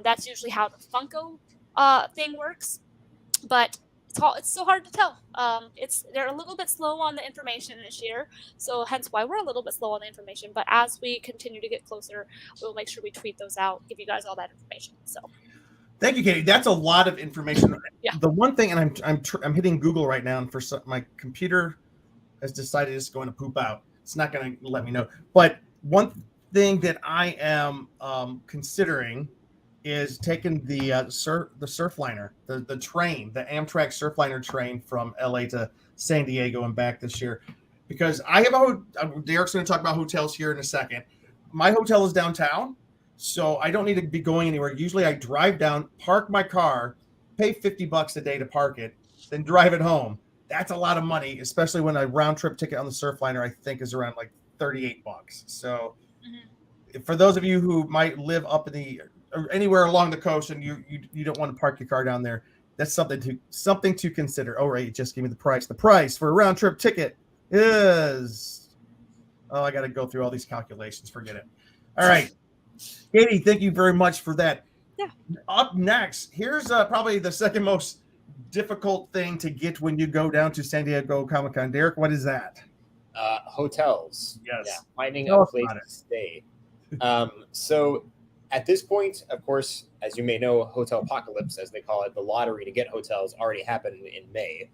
Speaker 8: That's usually how the Funko thing works. But it's so hard to tell. They're a little bit slow on the information this year, so hence why we're a little bit slow on the information. But as we continue to get closer, we'll make sure we tweet those out, give you guys all that information. So.
Speaker 1: Thank you, Katie. That's a lot of information.
Speaker 8: Yeah.
Speaker 1: The one thing, and I'm hitting Google right now, and my computer has decided it's going to poop out. It's not going to let me know. But one thing that I am considering is taking the Surfliner, the train, the Amtrak Surfliner train from LA to San Diego and back this year, because I have Derek's going to talk about hotels here in a second. My hotel is downtown. So I don't need to be going anywhere. Usually I drive down, park my car, pay $50 a day to park it, then drive it home. That's a lot of money, especially when a round trip ticket on the Surfliner, I think, is around like $38. So for those of you who might live up or anywhere along the coast and you don't want to park your car down there, that's something to consider. Oh, right. Just give me the price. The price for a round trip ticket is, I got to go through all these calculations. Forget it. All right. Katie, thank you very much for that.
Speaker 8: Yeah.
Speaker 1: Up next, here's probably the second most difficult thing to get when you go down to San Diego Comic-Con. Derek, what is that?
Speaker 2: Hotels.
Speaker 1: Yes.
Speaker 2: Yeah, finding
Speaker 1: Tell
Speaker 2: a
Speaker 1: us
Speaker 2: place
Speaker 1: about it.
Speaker 2: to stay. So at this point, of course, as you may know, Hotel Apocalypse, as they call it, the lottery to get hotels already happened in May.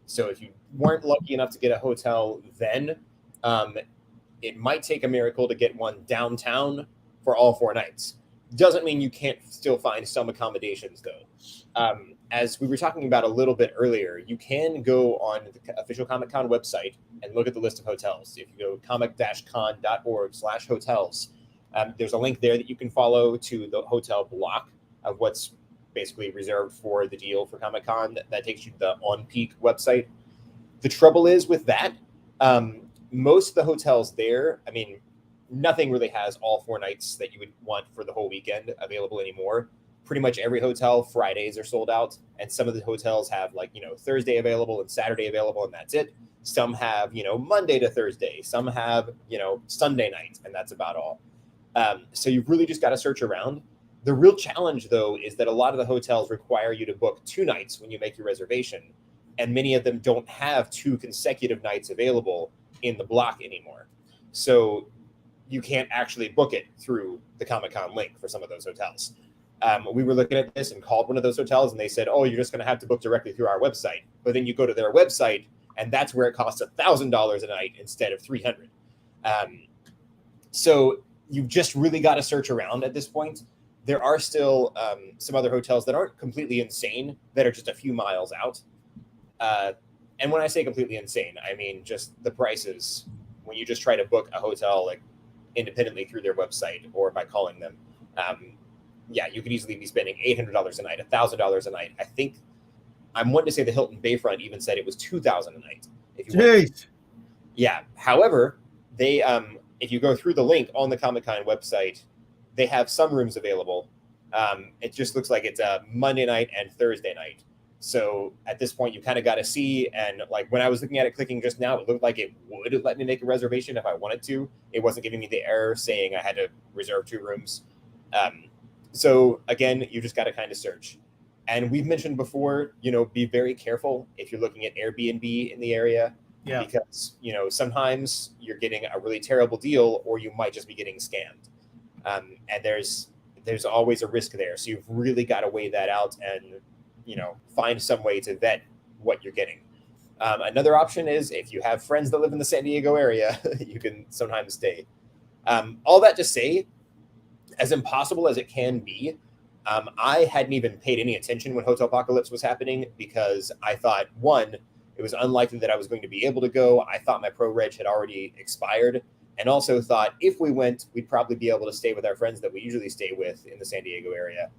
Speaker 2: So if you weren't lucky enough to get a hotel then, it might take a miracle to get one downtown for all 4 nights. Doesn't mean you can't still find some accommodations, though. As we were talking about a little bit earlier, you can go on the official Comic-Con website and look at the list of hotels. If you go comic-con.org/hotels, there's a link there that you can follow to the hotel block of what's basically reserved for the deal for Comic-Con. That takes you to the On Peak website. The trouble is with that, most of the hotels there, nothing really has all 4 nights that you would want for the whole weekend available anymore. Pretty much every hotel, Fridays are sold out. And some of the hotels have Thursday available and Saturday available, and that's it. Some have, Monday to Thursday. Some have, Sunday night, and that's about all. So you've really just got to search around. The real challenge, though, is that a lot of the hotels require you to book 2 nights when you make your reservation. And many of them don't have 2 consecutive nights available in the block anymore. So you can't actually book it through the Comic-Con link for some of those hotels. We were looking at this and called one of those hotels, and they said, you're just going to have to book directly through our website. But then you go to their website, and that's where it costs $1,000 a night instead of $300. So you've just really got to search around at this point. There are still some other hotels that aren't completely insane, that are just a few miles out. And when I say completely insane, I mean just the prices. When you just try to book a hotel independently through their website or by calling them, you could easily be spending $800 a night, $1,000 a night. I think I'm wanting to say the Hilton Bayfront even said it was $2,000 a night. If you want.
Speaker 1: Jeez.
Speaker 2: Yeah. However, they if you go through the link on the Comic-Con website, they have some rooms available. It just looks like it's a Monday night and Thursday night. So at this point, you kind of got to see. And like when I was looking at it, clicking just now, it looked like it would let me make a reservation if I wanted to. It wasn't giving me the error saying I had to reserve 2 rooms. So again, you just got to kind of search. And we've mentioned before, be very careful if you're looking at Airbnb in the area.
Speaker 1: Yeah.
Speaker 2: Because, sometimes you're getting a really terrible deal or you might just be getting scammed. And there's always a risk there. So you've really got to weigh that out and, find some way to vet what you're getting. Another option is if you have friends that live in the San Diego area, you can sometimes stay. All that to say, as impossible as it can be, I hadn't even paid any attention when Hotel Apocalypse was happening because I thought, one, it was unlikely that I was going to be able to go. I thought my pro reg had already expired, and also thought if we went, we'd probably be able to stay with our friends that we usually stay with in the San Diego area.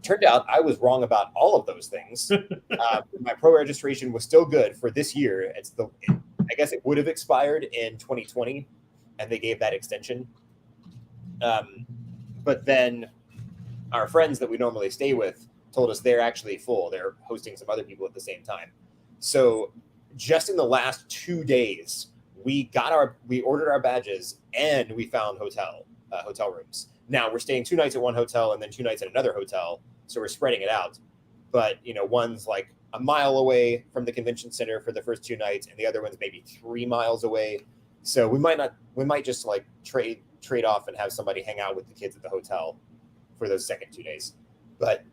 Speaker 2: Turned out I was wrong about all of those things. My pro registration was still good for this year. I guess it would have expired in 2020, and they gave that extension. But then our friends that we normally stay with told us they're actually full. They're hosting some other people at the same time. So just in the last 2 days, we ordered our badges and we found hotel rooms. Now we're staying 2 nights at one hotel and then 2 nights at another hotel. So we're spreading it out. But, one's like a mile away from the convention center for the first 2 nights, and the other one's maybe 3 miles away. So we might just like trade off and have somebody hang out with the kids at the hotel for those second 2 days. But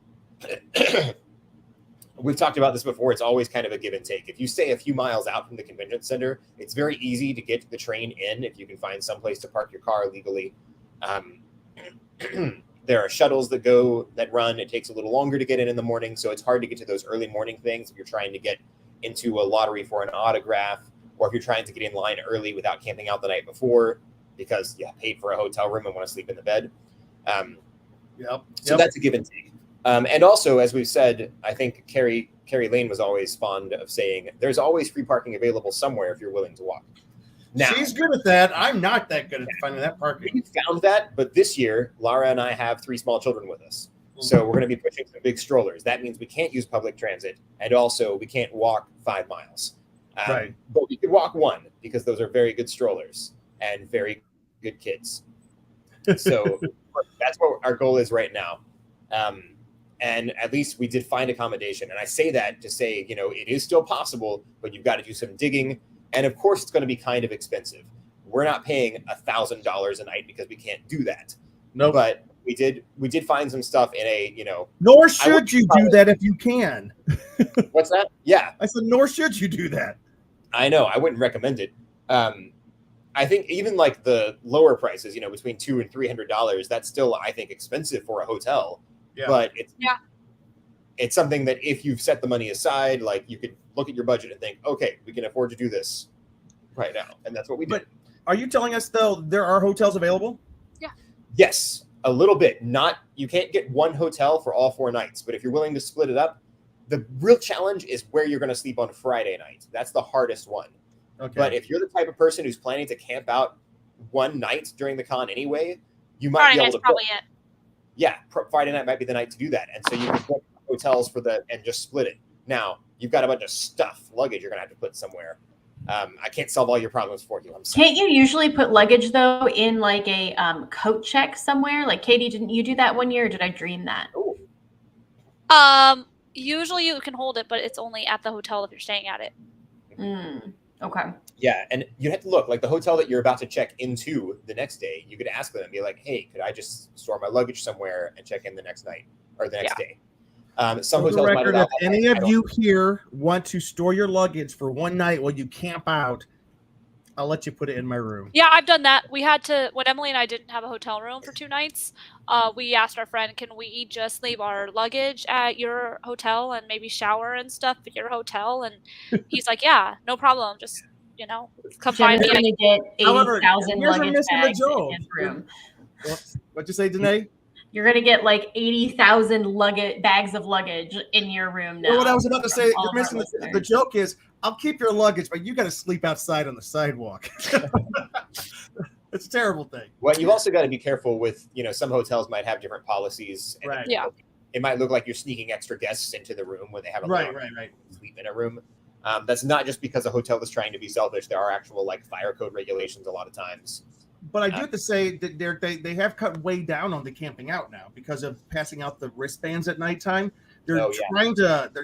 Speaker 2: we've talked about this before. It's always kind of a give and take. If you stay a few miles out from the convention center, it's very easy to get the train in if you can find someplace to park your car legally. There are shuttles that run. It takes a little longer to get in the morning, so it's hard to get to those early morning things if you're trying to get into a lottery for an autograph, or if you're trying to get in line early without camping out the night before because you paid for a hotel room and want to sleep in the bed. So that's a give and take. And also, as we've said, I think Carrie Lane was always fond of saying, there's always free parking available somewhere if you're willing to walk. Now,
Speaker 1: she's good at that. I'm not that good at finding that parking.
Speaker 2: We found that, but this year, Lara and I have 3 small children with us. So we're going to be pushing some big strollers. That means we can't use public transit, and also we can't walk 5 miles.
Speaker 1: Right.
Speaker 2: But we could walk 1 because those are very good strollers and very good kids. So that's what our goal is right now. And at least we did find accommodation. And I say that to say, it is still possible, but you've got to do some digging. And of course, it's going to be kind of expensive. We're not paying $1,000 a night because we can't do that.
Speaker 1: No,
Speaker 2: but we did find some stuff in a,
Speaker 1: Nor should you do that if you can.
Speaker 2: What's that? Yeah.
Speaker 1: I said, nor should you do that.
Speaker 2: I know. I wouldn't recommend it. I think even like the lower prices, between $200 and $300, that's still, I think, expensive for a hotel. Yeah. But it's something that if you've set the money aside, like you could look at your budget and think, okay, we can afford to do this right now. And that's what we did.
Speaker 1: But are you telling us, though, there are hotels available?
Speaker 8: Yeah.
Speaker 2: Yes, a little bit. You can't get one hotel for all 4 nights, but if you're willing to split it up, the real challenge is where you're going to sleep on Friday night. That's the hardest one. Okay. But if you're the type of person who's planning to camp out 1 night during the con anyway, you might be able to
Speaker 8: probably it.
Speaker 2: Yeah, Friday night might be the night to do that. And so you can book hotels and just split it. Now, you've got a bunch of luggage you're going to have to put somewhere. I can't solve all your problems for you. I'm sorry.
Speaker 6: Can't you usually put luggage, though, in like a coat check somewhere? Like, Katie, didn't you do that one year, or did I dream that?
Speaker 2: Ooh.
Speaker 8: Usually you can hold it, but it's only at the hotel if you're staying at it.
Speaker 6: Okay.
Speaker 2: Yeah, and you have to look, like the hotel that you're about to check into the next day, you could ask them and be like, hey, could I just store my luggage somewhere and check in the next night or the next day? Some hotels might allow
Speaker 1: if any of you here want to store your luggage for 1 night while you camp out, I'll let you put it in my room.
Speaker 8: Yeah, I've done that. We had to, when Emily and I didn't have a hotel room for 2 nights, we asked our friend, can we just leave our luggage at your hotel and maybe shower and stuff at your hotel? And he's like, yeah, no problem. Just, come find me.
Speaker 6: Going to get 80,000
Speaker 1: you're
Speaker 6: luggage
Speaker 1: missing
Speaker 6: bags
Speaker 1: the joke.
Speaker 6: in his room.
Speaker 1: What'd you say, Danae?
Speaker 6: You're gonna get like 80,000 bags of luggage in your room now.
Speaker 1: Well, what I was about to say,
Speaker 6: all
Speaker 1: you're
Speaker 6: of our
Speaker 1: missing the
Speaker 6: listeners.
Speaker 1: joke is, I'll keep your luggage, but you got to sleep outside on the sidewalk. It's a terrible thing.
Speaker 2: Well, you've also got to be careful with, some hotels might have different policies. And
Speaker 1: Right.
Speaker 8: Yeah.
Speaker 2: It might look like you're sneaking extra guests into the room when they have a
Speaker 1: Right.
Speaker 2: sleep in a room. That's not just because a hotel is trying to be selfish. There are actual fire code regulations a lot of times.
Speaker 1: But I do have to say that they have cut way down on the camping out now because of passing out the wristbands at nighttime. They're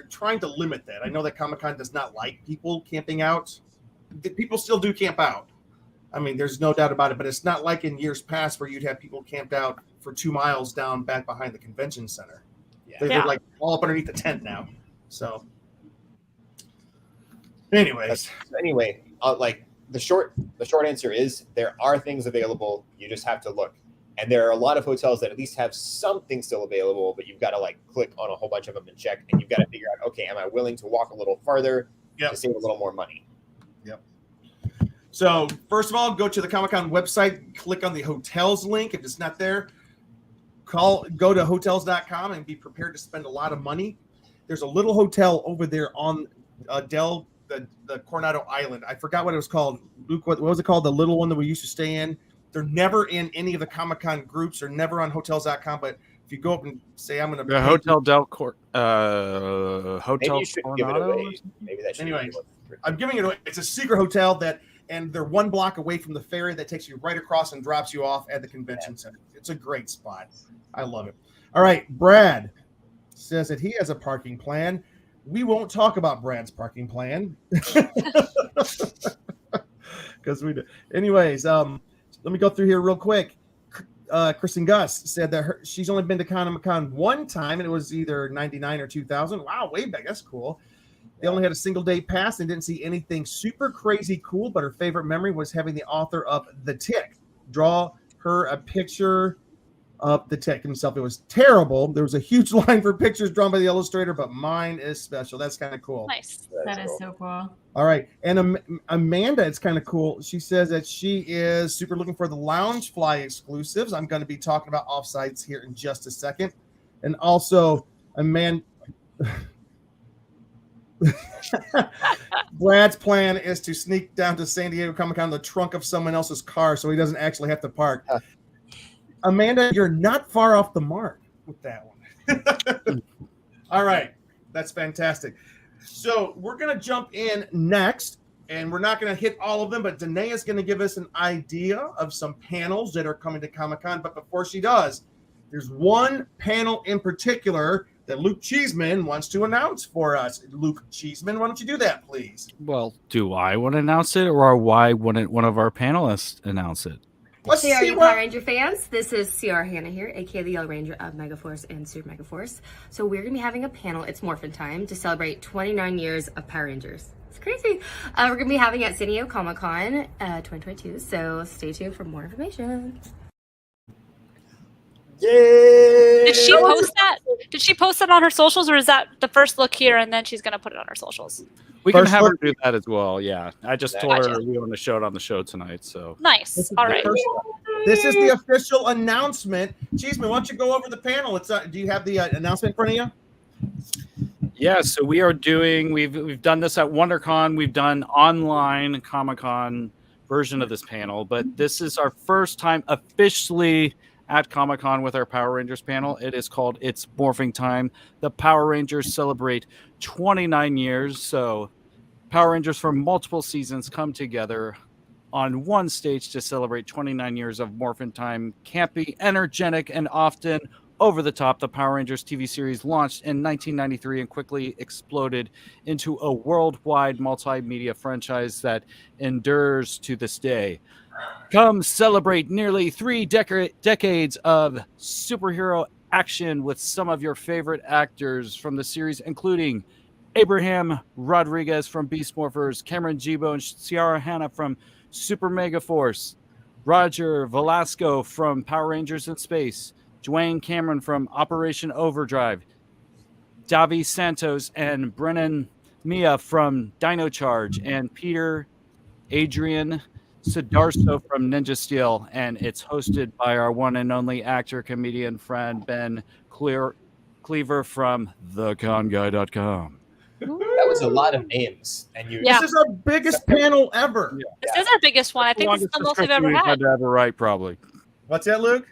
Speaker 1: trying to limit that. I know that Comic-Con does not like people camping out. People still do camp out. I mean, there's no doubt about it, but it's not like in years past where you'd have people camped out for 2 miles down back behind the convention center. They're like all up underneath the tent now. So, anyway,
Speaker 2: the short answer is there are things available. You just have to look. And there are a lot of hotels that at least have something still available, but you've got to click on a whole bunch of them and check, and you've got to figure out, okay, am I willing to walk a little farther to save a little more money?
Speaker 1: Yep. So first of all, go to the Comic-Con website, click on the hotels link. If it's not there, go to hotels.com and be prepared to spend a lot of money. There's a little hotel over there on the Coronado Island. I forgot what it was called. Luke, what was it called? The little one that we used to stay in. They're never in any of the Comic-Con groups or never on hotels.com. But if you go up and say, I'm going to
Speaker 3: The Hotel Del Hotel
Speaker 2: Maybe you should give it
Speaker 3: Coronado.
Speaker 2: away. Maybe that should
Speaker 1: Anyway,
Speaker 2: be
Speaker 1: I'm giving it away. It's a secret hotel and they're 1 block away from the ferry that takes you right across and drops you off at the convention center. It's a great spot. I love it. All right. Brad says that he has a parking plan. We won't talk about Brad's parking plan because we do. Anyways, let me go through here real quick. Kristen Gus said that she's only been to Comic-Con 1 time, and it was either 99 or 2000. Wow, way back. That's cool. They only had a single day pass and didn't see anything super crazy cool, but her favorite memory was having the author of The Tick draw her a picture of the Tick himself. It was terrible. There was a huge line for pictures drawn by the illustrator, but mine is special. That's kind of cool.
Speaker 8: Nice.
Speaker 6: That is so cool.
Speaker 1: All right. And Amanda, it's kind of cool. She says that she is super looking for the Loungefly exclusives. I'm going to be talking about offsites here in just a second. And also, Amanda... Brad's plan is to sneak down to San Diego Comic-Con in the trunk of someone else's car so he doesn't actually have to park. Amanda, you're not far off the mark with that one. All right. That's fantastic. So we're going to jump in next, and we're not going to hit all of them, but Danae is going to give us an idea of some panels that are coming to Comic-Con. But before she does, there's one panel in particular that Luke Cheeseman wants to announce for us. Luke Cheeseman, why don't you do that, please?
Speaker 3: Well, do I want to announce it, or why wouldn't one of our panelists announce it?
Speaker 1: Let's
Speaker 9: Hey, are
Speaker 1: see
Speaker 9: you
Speaker 1: what...
Speaker 9: Power Ranger fans? This is CR Hannah here, aka the Yellow Ranger of Megaforce and Super Megaforce. So we're going to be having a panel, it's Morphin Time, to celebrate 29 years of Power Rangers. It's crazy. We're going to be having it at San Diego Comic-Con 2022, so stay tuned for more information.
Speaker 2: Yay!
Speaker 8: Did she post that? Did she post that on her socials, or is that the first look here and then she's gonna put it on her socials?
Speaker 3: We can
Speaker 1: First
Speaker 3: have her
Speaker 1: look-
Speaker 3: do that as well. Yeah, I just told
Speaker 8: Gotcha.
Speaker 3: her we want to show it on the show tonight. So
Speaker 8: Nice. All right.
Speaker 1: This is the official announcement. Cheeseman, why don't you go over the panel? It's do you have the announcement in front of you?
Speaker 3: yeah, so we are doing. We've done this at WonderCon. We've done online Comic-Con version of this panel, but this is our first time officially at Comic-Con with our Power Rangers panel. It is called It's Morphing Time. The Power Rangers celebrate 29 years. So Power Rangers from multiple seasons come together on one stage to celebrate 29 years of Morphin Time. Campy, energetic, and often over the top. The Power Rangers TV series launched in 1993 and quickly exploded into a worldwide multimedia franchise that endures to this day. Come celebrate nearly 3 decades of superhero action with some of your favorite actors from the series, including Abraham Rodriguez from Beast Morphers, Cameron Gibo and Ciara Hanna from Super Mega Force, Roger Velasco from Power Rangers in Space, Dwayne Cameron from Operation Overdrive, Davi Santos and Brennan Mia from Dino Charge, and Peter Adrian Sidarso from Ninja Steel, and it's hosted by our one and only actor, comedian friend, Ben Cleaver from theconguy.com.
Speaker 2: That was a lot of names, and you.
Speaker 8: Yeah.
Speaker 1: This is our biggest panel ever.
Speaker 8: This is our biggest one. I think this is the most we've ever had.
Speaker 3: To ever write, probably.
Speaker 1: What's that, Luke?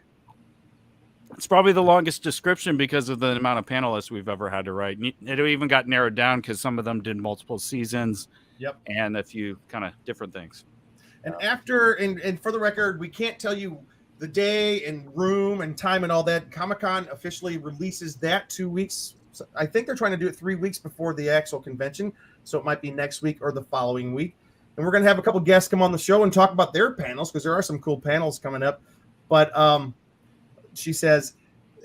Speaker 3: It's probably the longest description because of the amount of panelists we've ever had to write. It even got narrowed down because some of them did multiple seasons.
Speaker 1: Yep.
Speaker 3: And a few kind of different things.
Speaker 1: And after, and for the record, we can't tell you the day and room and time and all that. Comic-Con officially releases that 2 weeks. So I think they're trying to do it 3 weeks before the actual convention. So it might be next week or the following week. And we're going to have a couple guests come on the show and talk about their panels because there are some cool panels coming up. But she says,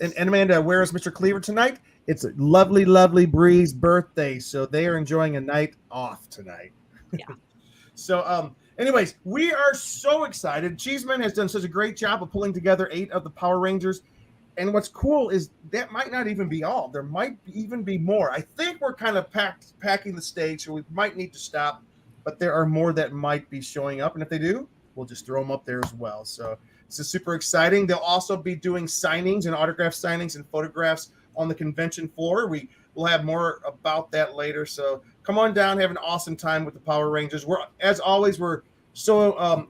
Speaker 1: and Amanda, where is Mr. Cleaver tonight? It's a lovely, lovely Bree's birthday. So they are enjoying a night off tonight.
Speaker 8: Yeah.
Speaker 1: So, anyways, we are so excited. Cheeseman has done such a great job of pulling together 8 of the Power Rangers. And what's cool is that might not even be all. There might even be more. I think we're kind of packing the stage, so we might need to stop. But there are more that might be showing up. And if they do, we'll just throw them up there as well. So this is super exciting. They'll also be doing signings and autograph signings and photographs on the convention floor. We will have more about that later. So come on down, have an awesome time with the Power Rangers. As always, we're so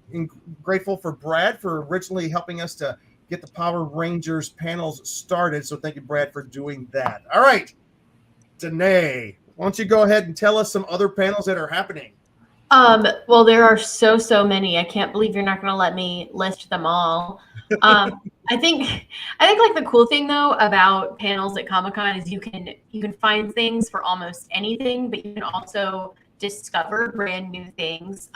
Speaker 1: grateful for Brad for originally helping us to get the Power Rangers panels started. So thank you, Brad, for doing that. All right, Danae, why don't you go ahead and tell us some other panels that are happening?
Speaker 6: Well, there are so many. I can't believe you're not going to let me list them all. I think like the cool thing though about panels at Comic-Con is you can find things for almost anything, but you can also discover brand new things.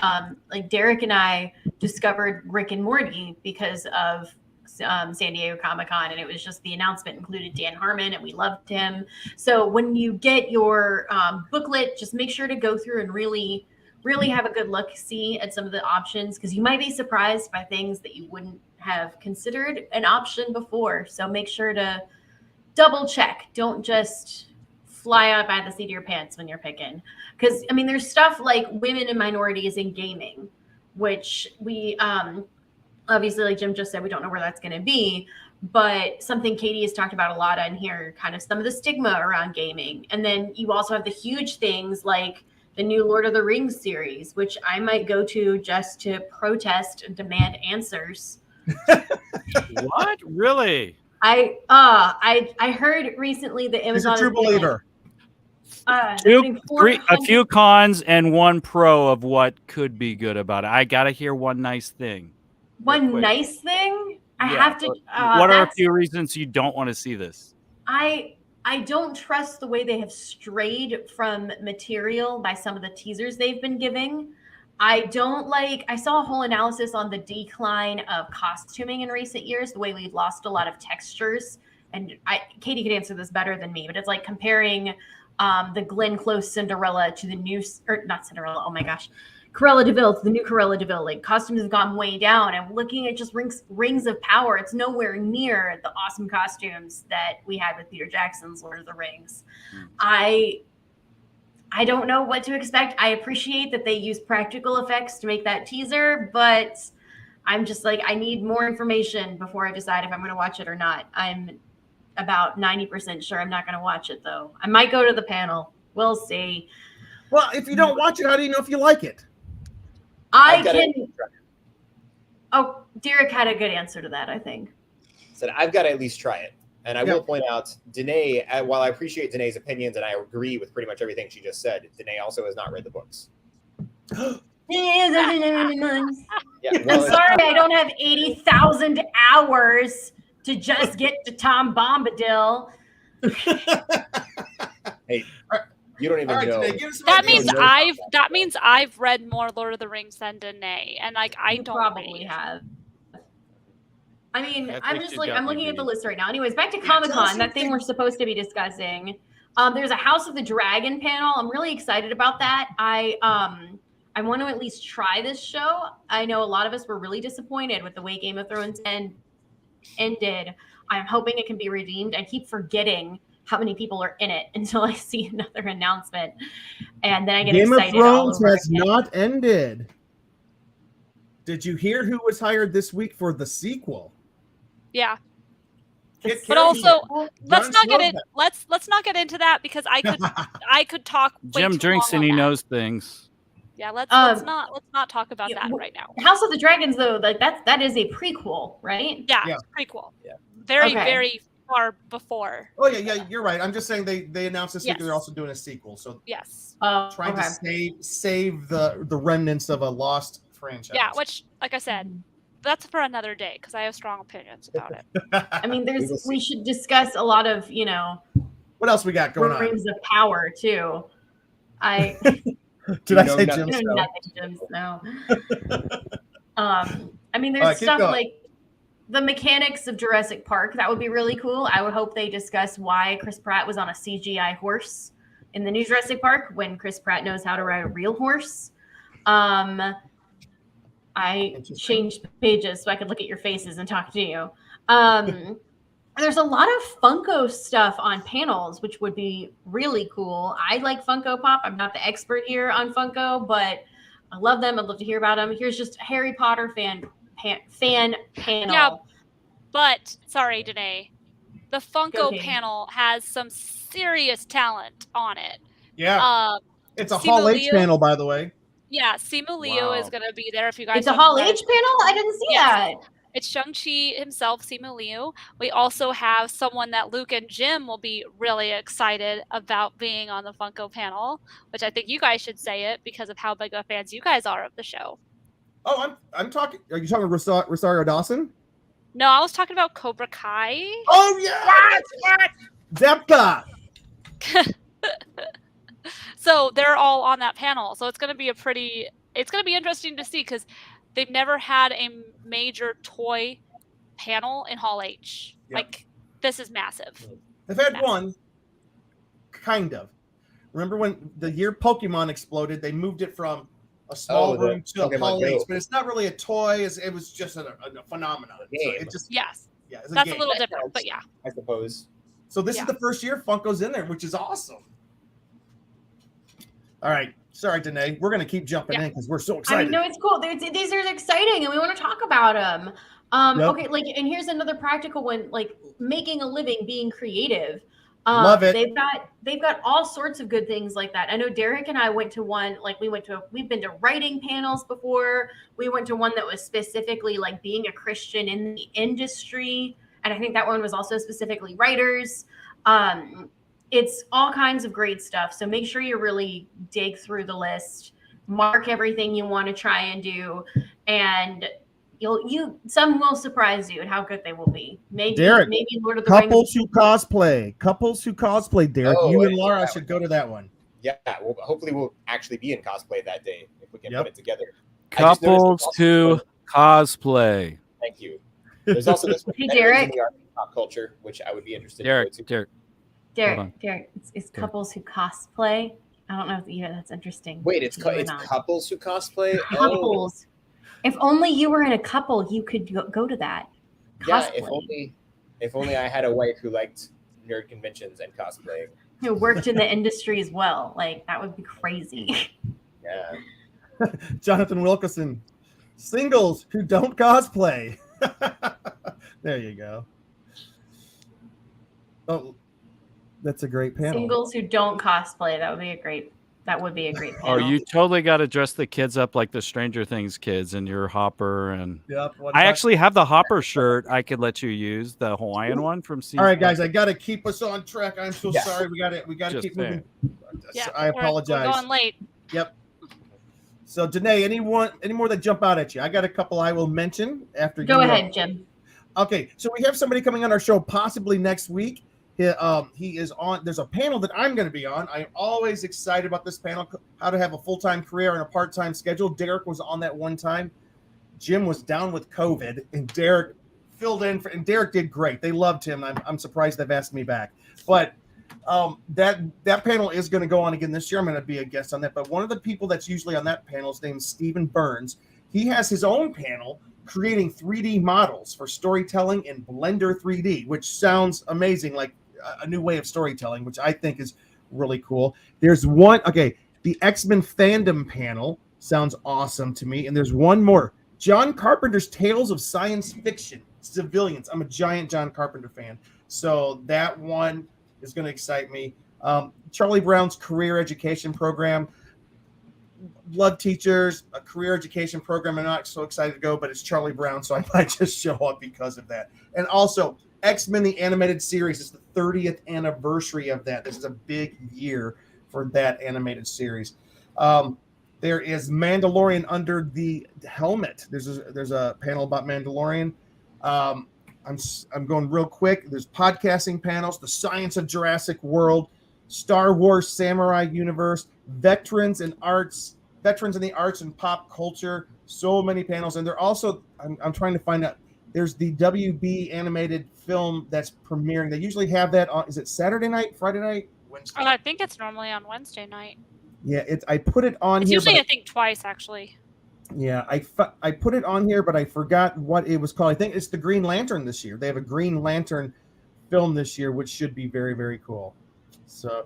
Speaker 6: Like Derek and I discovered Rick and Morty because of San Diego Comic-Con, and it was just the announcement included Dan Harmon, and we loved him. So when you get your booklet, just make sure to go through and really have a good look, see at some of the options, because you might be surprised by things that you wouldn't have considered an option before. So make sure to double check. Don't just fly out by the seat of your pants when you're picking. Because, I mean, there's stuff like women and minorities in gaming, which we obviously, like Jim just said, we don't know where that's going to be. But something Katie has talked about a lot on here, kind of some of the stigma around gaming. And then you also have the huge things like the new Lord of the Rings series, which I might go to just to protest and demand answers.
Speaker 3: What? Really?
Speaker 6: I heard recently that Amazon.
Speaker 1: He's a true believer.
Speaker 3: A few cons and one pro of what could be good about it. I gotta hear one nice thing.
Speaker 6: One nice thing? I have to.
Speaker 3: What are a few reasons you don't want to see this?
Speaker 6: I don't trust the way they have strayed from material by some of the teasers they've been giving. I saw a whole analysis on the decline of costuming in recent years, the way we've lost a lot of textures. And Katie could answer this better than me, but it's like comparing the Glenn Close Cinderella to the new, or not Cinderella, oh my gosh, Cruella de Vil to the new Cruella de Vil. Like costumes have gone way down, and looking at just Rings of Power, it's nowhere near the awesome costumes that we had with Peter Jackson's Lord of the Rings. I don't know what to expect. I appreciate that they use practical effects to make that teaser, but I'm just like, I need more information before I decide if I'm going to watch it or not. I'm about 90% sure I'm not going to watch it, though. I might go to the panel. We'll see.
Speaker 1: Well, if you don't watch it, how do you know if you like it?
Speaker 6: Oh, Derek had a good answer to that, I think.
Speaker 2: Said I've got to at least try it. And I will point out, Danae, while I appreciate Danae's opinions and I agree with pretty much everything she just said, Danae also has not read the books.
Speaker 6: I'm sorry, I don't have 80,000 hours to just get to Tom Bombadil.
Speaker 2: Hey, you don't even know.
Speaker 8: Danae, that means I've read more Lord of the Rings than Danae, and like I don't
Speaker 6: probably have. I mean, I'm just like, I'm looking at the list right now. Anyways, back to Comic-Con, that thing we're supposed to be discussing. There's a House of the Dragon panel. I'm really excited about that. I want to at least try this show. I know a lot of us were really disappointed with the way Game of Thrones ended. I'm hoping it can be redeemed. I keep forgetting how many people are in it until I see another announcement. And then I get excited.
Speaker 1: Game of Thrones has not ended. Did you hear who was hired this week for the sequel?
Speaker 8: Yeah.
Speaker 1: Kit
Speaker 8: But
Speaker 1: Kat.
Speaker 8: also, let's
Speaker 1: Jon
Speaker 8: not get
Speaker 1: Snow
Speaker 8: in. Let's not get into that because I could talk. way
Speaker 3: Jim
Speaker 8: too
Speaker 3: drinks
Speaker 8: long
Speaker 3: and he
Speaker 8: on that.
Speaker 3: knows things.
Speaker 8: Yeah, let's
Speaker 6: Um,
Speaker 8: not talk about
Speaker 6: yeah,
Speaker 8: that
Speaker 6: w-
Speaker 8: right now.
Speaker 6: House of the Dragons, though, like that is a prequel, right?
Speaker 8: Yeah,
Speaker 1: Yeah.
Speaker 8: it's prequel.
Speaker 2: Yeah.
Speaker 8: Very
Speaker 6: Okay.
Speaker 8: very far before.
Speaker 1: Oh yeah, you're right. I'm just saying they announced this week
Speaker 8: Yes.
Speaker 1: they're also doing a sequel. So
Speaker 8: Yes.
Speaker 1: trying
Speaker 6: Okay.
Speaker 1: to save the remnants of a lost franchise.
Speaker 8: Yeah, which, like I said, that's for another day because I have strong opinions about it.
Speaker 6: I mean,
Speaker 2: We will see.
Speaker 6: we should discuss a lot of
Speaker 1: What else we got going on?
Speaker 6: rings of power too. I
Speaker 1: Did I
Speaker 2: No,
Speaker 1: say
Speaker 2: nothing.
Speaker 1: Jim
Speaker 6: know
Speaker 1: Snow?
Speaker 6: nothing, Jim Snow. I mean,
Speaker 1: All
Speaker 6: there's
Speaker 1: right, keep
Speaker 6: stuff
Speaker 1: going.
Speaker 6: like the mechanics of Jurassic Park. That would be really cool. I would hope they discuss why Chris Pratt was on a CGI horse in the new Jurassic Park when Chris Pratt knows how to ride a real horse. I changed pages so I could look at your faces and talk to you. There's a lot of Funko stuff on panels, which would be really cool. I like Funko Pop. I'm not the expert here on Funko, but I love them. I'd love to hear about them. Here's just a Harry Potter fan panel.
Speaker 8: Yeah, but sorry, Danae, the
Speaker 6: Go,
Speaker 8: Funko
Speaker 6: Katie.
Speaker 8: panel has some serious talent on it.
Speaker 1: Yeah, it's a
Speaker 8: Simu
Speaker 1: Hall H
Speaker 8: Liu-
Speaker 1: panel, by the way.
Speaker 8: Yeah, Simu Liu is
Speaker 2: Wow.
Speaker 8: gonna be there. If you guys,
Speaker 6: It's a
Speaker 8: haven't
Speaker 6: Hall
Speaker 8: read-
Speaker 6: H panel? I didn't see
Speaker 8: Yes.
Speaker 6: that.
Speaker 8: It's Shang-Chi himself, Simu Liu. We also have someone that Luke and Jim will be really excited about being on the Funko panel, which I think you guys should say it because of how big of fans you guys are of the show.
Speaker 1: Oh, I'm talking. Are you talking Rosario Dawson?
Speaker 8: No, I was talking about Cobra Kai.
Speaker 1: Oh yeah, Zepka.
Speaker 8: So they're all on that panel. So it's going to be interesting to see because they've never had a major toy panel in Hall H.
Speaker 1: Yep.
Speaker 8: Like, this is massive.
Speaker 1: They've had
Speaker 8: Massive.
Speaker 1: one, kind of. Remember when the year Pokemon exploded? They moved it from a small
Speaker 2: the
Speaker 1: room to a
Speaker 2: Pokemon
Speaker 1: Hall
Speaker 2: Go.
Speaker 1: H, but it's not really a toy. It was just a phenomenon. So
Speaker 2: Game.
Speaker 1: it just
Speaker 8: Yes,
Speaker 1: it's a
Speaker 8: that's a
Speaker 1: game.
Speaker 8: little
Speaker 2: That
Speaker 8: different, but
Speaker 2: counts.
Speaker 8: yeah.
Speaker 2: I suppose.
Speaker 1: So this
Speaker 8: Yeah.
Speaker 1: is the first year Funko's in there, which is awesome. All right, sorry, Danae. We're gonna keep jumping
Speaker 8: Yeah.
Speaker 1: in because we're so
Speaker 6: I
Speaker 1: excited.
Speaker 6: mean, no, it's cool. These are exciting, and we want to talk about them.
Speaker 1: Yep.
Speaker 6: Okay, like, and here's another practical one, like making a living, being creative.
Speaker 1: Love it.
Speaker 6: They've got all sorts of good things like that. I know Derek and I went to one, like we've been to writing panels before. We went to one that was specifically like being a Christian in the industry, and I think that one was also specifically writers. It's all kinds of great stuff. So make sure you really dig through the list, mark everything you want to try and do, and some will surprise you at how good they will be. Maybe Lord of the
Speaker 1: Couples
Speaker 6: Rings.
Speaker 1: Couples who cosplay, Derek.
Speaker 2: Oh,
Speaker 1: You
Speaker 2: I
Speaker 1: and
Speaker 2: saw
Speaker 1: Laura
Speaker 2: that
Speaker 1: should
Speaker 2: one.
Speaker 1: go to that one.
Speaker 2: Yeah, well, hopefully we'll actually be in cosplay that day if we can
Speaker 1: Yep.
Speaker 2: put it together. I just noticed
Speaker 3: Couples
Speaker 2: there's
Speaker 3: to
Speaker 2: also-
Speaker 3: cosplay.
Speaker 2: Thank you. There's also this one,
Speaker 6: Hey,
Speaker 2: Veterans
Speaker 6: Derek.
Speaker 2: in the Art of Pop Culture, which I would be interested in. going to.
Speaker 3: Derek. Hold on.
Speaker 6: Derek, it's couples who cosplay. I don't know if that's interesting.
Speaker 2: Wait, it's
Speaker 6: to you or
Speaker 2: it's
Speaker 6: not.
Speaker 2: couples who cosplay. Oh,
Speaker 6: Couples. If only you were in a couple, you could go to that.
Speaker 2: yeah.
Speaker 6: Cosplay.
Speaker 2: If only I had a wife who liked nerd conventions and cosplaying.
Speaker 6: Who worked in the industry as well. Like, that would be crazy.
Speaker 2: Yeah.
Speaker 1: Jonathan Wilkerson, singles who don't cosplay. There you go. Oh, that's a great panel.
Speaker 6: Singles who don't cosplay. That would be a great
Speaker 3: Oh,
Speaker 6: panel.
Speaker 3: you totally got to dress the kids up like the Stranger Things kids in your Hopper. And
Speaker 1: Yep.
Speaker 3: I actually have the Hopper shirt I could let you use, the Hawaiian one from season.
Speaker 1: All right, guys, I got to keep us on track. I'm so
Speaker 2: Yeah.
Speaker 1: sorry. We got to
Speaker 3: Just
Speaker 1: keep moving.
Speaker 8: Yeah,
Speaker 1: I apologize.
Speaker 8: We're going late.
Speaker 1: Yep. So, Danae, any more that jump out at you? I got a couple I will mention after.
Speaker 6: Go
Speaker 1: you,
Speaker 6: ahead, Jim.
Speaker 1: Okay, so we have somebody coming on our show possibly next week. He is on. There's a panel that I'm going to be on. I'm always excited about this panel. How to have a full-time career and a part-time schedule. Derek was on that one time. Jim was down with COVID, and Derek filled in. And Derek did great. They loved him. I'm surprised they've asked me back. But that panel is going to go on again this year. I'm going to be a guest on that. But one of the people that's usually on that panel is named Stephen Burns. He has his own panel creating 3D models for storytelling in Blender 3D, which sounds amazing, like a new way of storytelling, which I think is really cool. There's one, the X-Men fandom panel sounds awesome to me. And there's one more, John Carpenter's Tales of Science Fiction Civilians. I'm a giant John Carpenter fan, so that one is going to excite me. Charlie Brown's career education program. Love teachers, a career education program. I'm not so excited to go, but it's Charlie Brown, so I might just show up because of that. And also, X-Men the animated series is the 30th anniversary of that. This is a big year for that animated series. There is Mandalorian Under the Helmet. There's a panel about Mandalorian. I'm going real quick. There's podcasting panels, the science of Jurassic World, Star Wars Samurai Universe, veterans in the arts and pop culture. So many panels, and they're also. I'm trying to find out. There's the WB animated film that's premiering. They usually have that on. Is it Saturday night, Friday night, Wednesday?
Speaker 8: I think it's normally on Wednesday night.
Speaker 1: Yeah, I put it on
Speaker 8: it's
Speaker 1: here.
Speaker 8: Usually, I think twice actually.
Speaker 1: Yeah, I put it on here, but I forgot what it was called. I think it's the Green Lantern this year. They have a Green Lantern film this year, which should be very, very cool. So,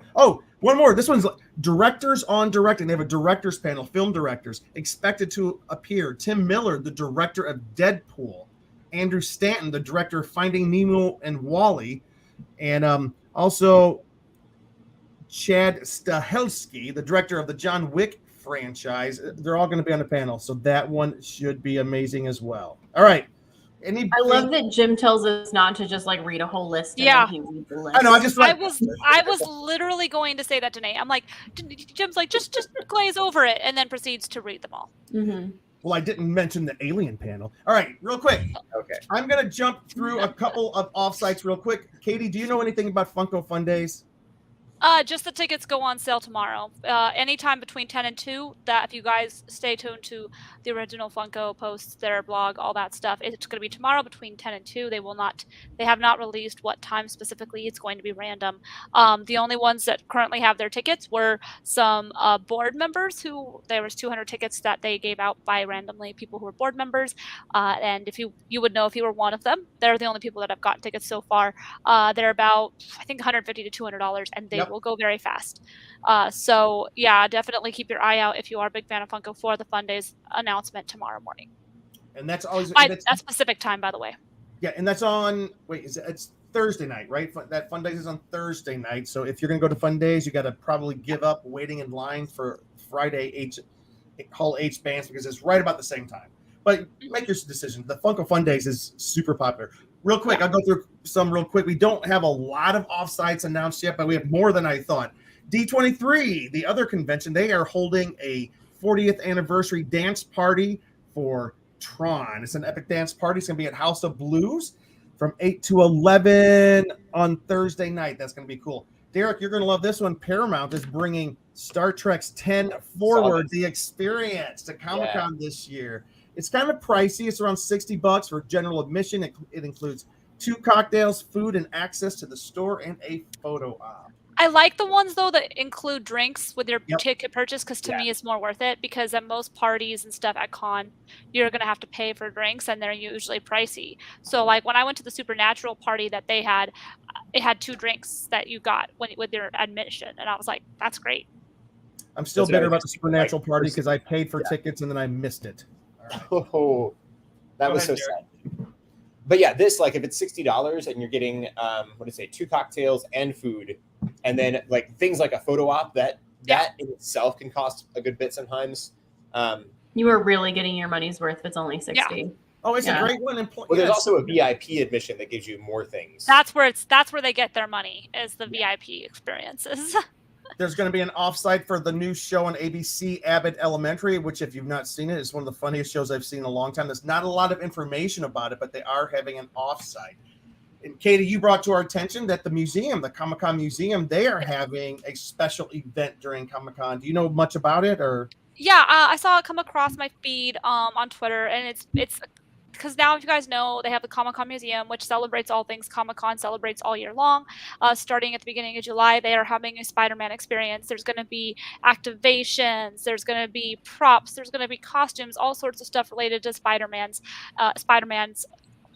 Speaker 1: one more. This one's directors on directing. They have a directors panel, film directors expected to appear. Tim Miller, the director of Deadpool. Andrew Stanton, the director of Finding Nemo and Wall-E. And also Chad Stahelski, the director of the John Wick franchise. They're all going to be on the panel, so that one should be amazing as well. All right.
Speaker 6: I love that Jim tells us not to just like read a whole list.
Speaker 8: Yeah,
Speaker 6: he reads the list.
Speaker 1: I know.
Speaker 8: I was literally going to say that to Nate. I'm like, Jim's like, just glaze over it, and then proceeds to read them all.
Speaker 6: Mm-hmm.
Speaker 1: Well, I didn't mention the alien panel. All right, real quick.
Speaker 2: Okay.
Speaker 1: I'm going to jump through a couple of offsites real quick. Katie, do you know anything about Funko Fun Days?
Speaker 8: Just the tickets go on sale tomorrow. Anytime between 10 and 2. That if you guys stay tuned to the original Funko posts, their blog, all that stuff, it's going to be tomorrow between 10 and 2. They have not released what time specifically. It's going to be random. The only ones that currently have their tickets were some board members there was 200 tickets that they gave out by randomly people who were board members. And if you would know if you were one of them, they're the only people that have gotten tickets so far. They're about, I think, $150 to $200, and they will go very fast. So yeah, definitely keep your eye out if you are a big fan of Funko for the Fun Days announcement tomorrow morning.
Speaker 1: And that's always
Speaker 8: that's Pacific time, by the way.
Speaker 1: Yeah, and that's on. It's Thursday night, right? That Fun Days is on Thursday night. So if you're gonna go to Fun Days, you got to probably give up waiting in line for Friday Hall H bands because it's right about the same time. But make your decision. The Funko Fun Days is super popular. Real quick, I'll go through some real quick. We don't have a lot of offsites announced yet, but we have more than I thought. D23, the other convention, they are holding a 40th anniversary dance party for Tron. It's an epic dance party. It's going to be at House of Blues from 8 to 11 on Thursday night. That's going to be cool. Derek, you're going to love this one. Paramount is bringing Star Trek's 10 Forward, the experience, to Comic-Con this year. It's kind of pricey. It's around $60 for general admission. It includes 2 cocktails, food, and access to the store and a photo op.
Speaker 8: I like the ones, though, that include drinks with your ticket purchase, because to me it's more worth it, because at most parties and stuff at con, you're going to have to pay for drinks, and they're usually pricey. So like when I went to the Supernatural party that they had, it had 2 drinks that you got with your admission, and I was like, that's great.
Speaker 1: I'm still bitter about the Supernatural party because I paid for tickets and then I missed it.
Speaker 2: Oh, that was so sad. But yeah, this, like, if it's $60 and you're getting 2 cocktails and food, and then like things like a photo op that in itself can cost a good bit sometimes.
Speaker 6: You are really getting your money's worth if it's only 60.
Speaker 1: Yeah. Oh, it's a great one.
Speaker 2: Well, there's also a VIP admission that gives you more things.
Speaker 8: That's where they get their money, is the VIP experiences.
Speaker 1: There's going to be an offsite for the new show on ABC, Abbott Elementary, which, if you've not seen it, is one of the funniest shows I've seen in a long time. There's not a lot of information about it, but they are having an offsite. And Katie, you brought to our attention that the museum, the Comic-Con Museum, they are having a special event during Comic-Con. Do you know much about it, or?
Speaker 8: Yeah, I saw it come across my feed on Twitter, and it's because now, if you guys know, they have the Comic-Con Museum, which celebrates all things Comic-Con, celebrates all year long. Starting at the beginning of July, they are having a Spider-Man experience. There's going to be activations. There's going to be props. There's going to be costumes, all sorts of stuff related to Spider-Man's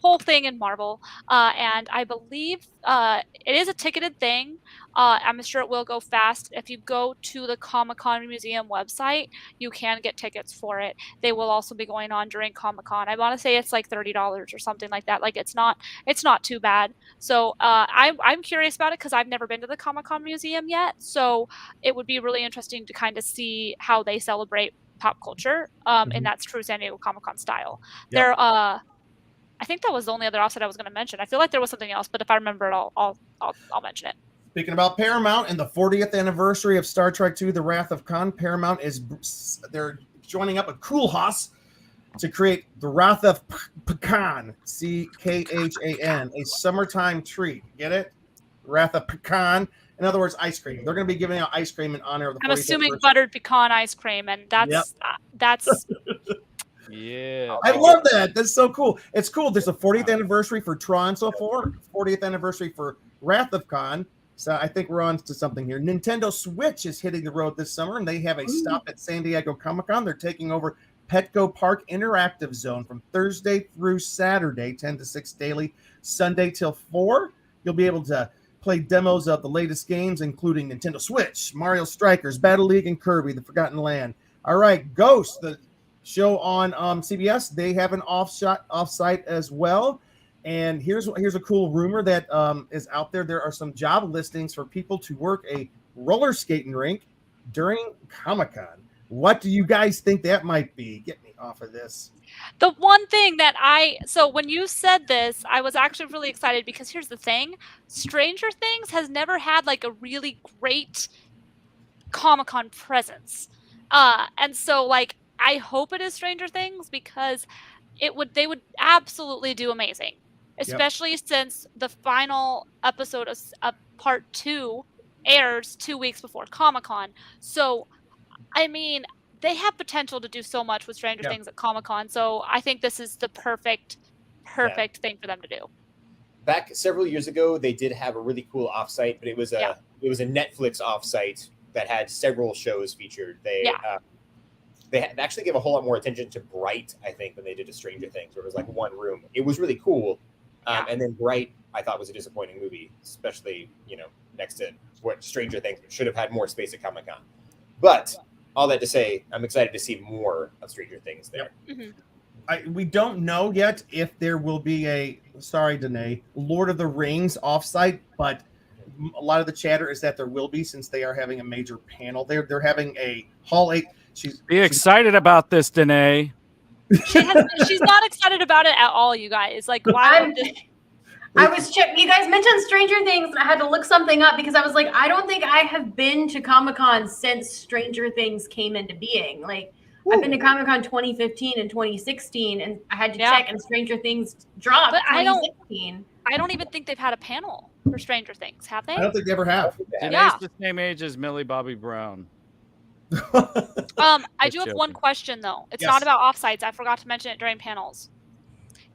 Speaker 8: whole thing in marble. And I believe it is a ticketed thing. I'm sure it will go fast. If you go to the Comic-Con Museum website, you can get tickets for it. They will also be going on during Comic-Con. I want to say it's like $30 or something like that. Like it's not too bad. So I'm curious about it because I've never been to the Comic-Con Museum yet. So it would be really interesting to kind of see how they celebrate pop culture in that true San Diego Comic-Con style.
Speaker 1: Yep.
Speaker 8: There I think that was the only other offset I was going to mention. I feel like there was something else, but if I remember it, I'll mention it.
Speaker 1: Speaking about Paramount and the 40th anniversary of Star Trek II: The Wrath of Khan, Paramount they're joining up with Cool Hoss to create the Wrath of Pecan, Ckhan, a summertime treat. Get it? Wrath of Pecan. In other words, ice cream. They're going to be giving out ice cream in honor of the 40th
Speaker 8: I'm assuming
Speaker 1: anniversary.
Speaker 8: buttered pecan ice cream, and that's
Speaker 3: Yeah.
Speaker 1: I love that. That's so cool. It's cool. There's a 40th anniversary for Tron so far, 40th anniversary for Wrath of Khan. So I think we're on to something here. Nintendo Switch is hitting the road this summer, and they have a stop at San Diego Comic-Con. They're taking over Petco Park Interactive Zone from Thursday through Saturday, 10 to 6 daily, Sunday till 4. You'll be able to play demos of the latest games, including Nintendo Switch, Mario Strikers, Battle League, and Kirby: The Forgotten Land. All right, Ghost, the show on CBS, they have an offsite as well. And here's a cool rumor that is out there. There are some job listings for people to work a roller skating rink during Comic-Con. What do you guys think that might be? Get me off of this.
Speaker 8: the one thing that so when you said this, I was actually really excited because here's the thing. Stranger Things has never had like a really great Comic-Con presence. And so like I hope it is Stranger Things because they would absolutely do amazing. Especially since the final episode of part 2 airs 2 weeks before Comic-Con. So, I mean, they have potential to do so much with Stranger Things at Comic-Con. So I think this is the perfect thing for them to do.
Speaker 2: Back several years ago, they did have a really cool offsite, but it was a Netflix offsite that had several shows featured. They actually gave a whole lot more attention to Bright, I think, than they did to Stranger Things, where it was like one room. It was really cool. And then Bright, I thought, was a disappointing movie, especially, next to what Stranger Things should have had more space at Comic-Con. But all that to say, I'm excited to see more of Stranger Things there.
Speaker 1: We don't know yet if there will be Danae, Lord of the Rings offsite, but a lot of the chatter is that there will be, since they are having a major panel. They're having a Hall 8.
Speaker 3: Be excited about this, Danae.
Speaker 8: She's not excited about it at all, you guys. Like, why?
Speaker 6: I was checking. You guys mentioned Stranger Things, and I had to look something up because I was like, I don't think I have been to Comic-Con since Stranger Things came into being. Like, I've been to Comic-Con 2015 and 2016, and I had to check, and Stranger Things dropped. But 2016.
Speaker 8: I don't even think they've had a panel for Stranger Things, have they?
Speaker 1: I don't think they ever have.
Speaker 3: Danae's the same age as Millie Bobby Brown.
Speaker 8: I do have one question though. It's not about offsites. I forgot to mention it during panels.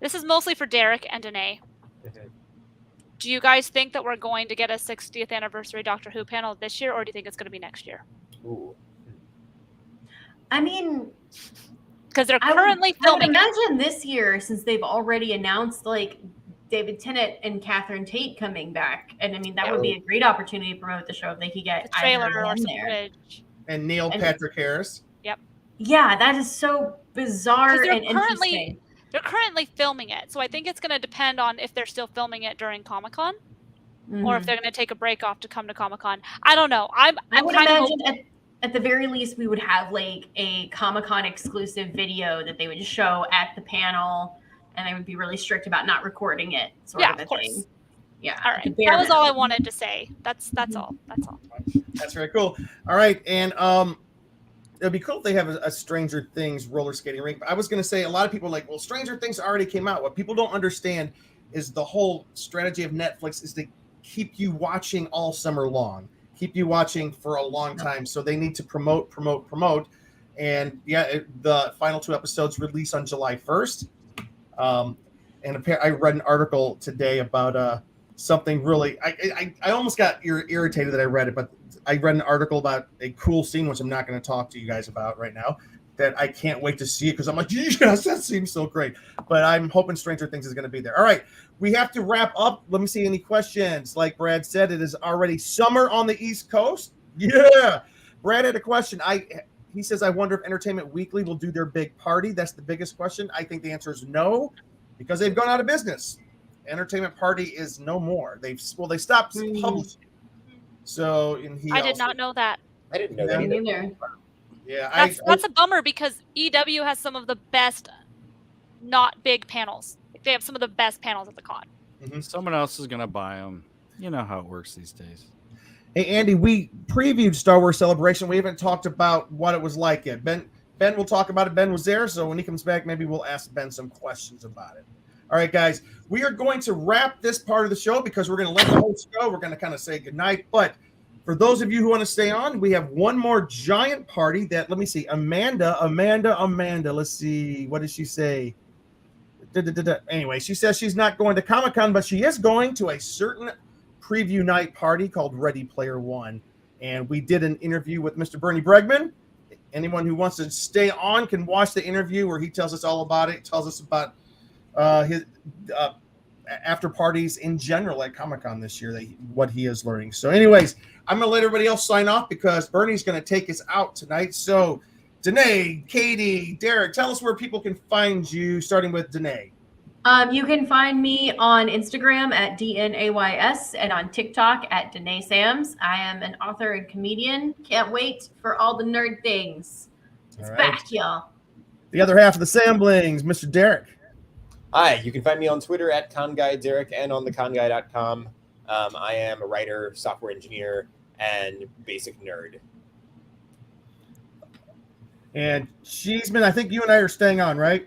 Speaker 8: This is mostly for Derek and Danae. Do you guys think that we're going to get a 60th anniversary Doctor Who panel this year, or do you think it's going to be next year?
Speaker 2: Ooh.
Speaker 6: I mean,
Speaker 8: because they're currently filming.
Speaker 6: I would imagine this year, since they've already announced like David Tennant and Catherine Tate coming back, and I mean that would be a great opportunity to promote the show if they could get
Speaker 8: the trailer or some
Speaker 6: there.
Speaker 8: footage.
Speaker 1: And Neil Patrick Harris.
Speaker 8: Yep.
Speaker 6: Yeah, that is so bizarre and interesting.
Speaker 8: They're currently filming it, so I think it's going to depend on if they're still filming it during Comic-Con, or if they're going to take a break off to come to Comic-Con. I don't know. I
Speaker 6: would imagine at the very least we would have like a Comic-Con exclusive video that they would show at the panel, and they would be really strict about not recording it.
Speaker 8: Of course.
Speaker 6: Thing. Yeah.
Speaker 8: All right. That was all I wanted to say. That's all. That's all.
Speaker 1: That's very cool. All right, and it'd be cool if they have a Stranger Things roller skating rink. But I was going to say, a lot of people are like, well, Stranger Things already came out. What people don't understand is the whole strategy of Netflix is to keep you watching all summer long, keep you watching for a long time. So they need to promote. And the final 2 episodes release on July 1st. And I read an article today about something really, I almost got irritated that I read it, but I read an article about a cool scene, which I'm not going to talk to you guys about right now. that I can't wait to see it because I'm like, yes, that seems so great. But I'm hoping Stranger Things is going to be there. All right, we have to wrap up. Let me see any questions. Like Brad said, it is already summer on the East Coast. Yeah, Brad had a question. He says, I wonder if Entertainment Weekly will do their big party. That's the biggest question. I think the answer is no, because they've gone out of business. Entertainment Party is no more. They stopped publishing. So, and
Speaker 8: I did not know that.
Speaker 2: I didn't know
Speaker 1: Yeah.
Speaker 2: that
Speaker 6: Me
Speaker 2: either.
Speaker 6: neither.
Speaker 1: Yeah,
Speaker 8: That's a bummer because EW has some of the best not big panels. They have some of the best panels at the con.
Speaker 3: Someone else is gonna buy them. You know how it works these days.
Speaker 1: Hey, Andy, we previewed Star Wars Celebration. We haven't talked about what it was like yet. Ben will talk about it. Ben was there, so when he comes back, maybe we'll ask Ben some questions about it. All right, guys, we are going to wrap this part of the show because we're going to let the host go. We're going to kind of say goodnight. But for those of you who want to stay on, we have one more giant party that, let me see, Amanda. Let's see, what did she say? Anyway, she says she's not going to Comic-Con, but she is going to a certain preview night party called Ready Player One. And we did an interview with Mr. Bernie Bregman. Anyone who wants to stay on can watch the interview where he tells us all about it, tells us about his after parties in general at Comic-Con this year, what he is learning. So anyways, I'm going to let everybody else sign off because Bernie's going to take us out tonight. So Danae, Katie, Derek, tell us where people can find you, starting with Danae.
Speaker 6: You can find me on Instagram at DNAYS and on TikTok at Danae Sams. I am an author and comedian. Can't wait for all the nerd things. It's
Speaker 1: All right.
Speaker 6: back, y'all.
Speaker 1: The other half of the Samblings, Mr. Derek.
Speaker 2: Hi, you can find me on Twitter at ConGuyDerek and on theconguy.com. I am a writer, software engineer, and basic nerd.
Speaker 1: And Cheeseman, I think you and I are staying on, right?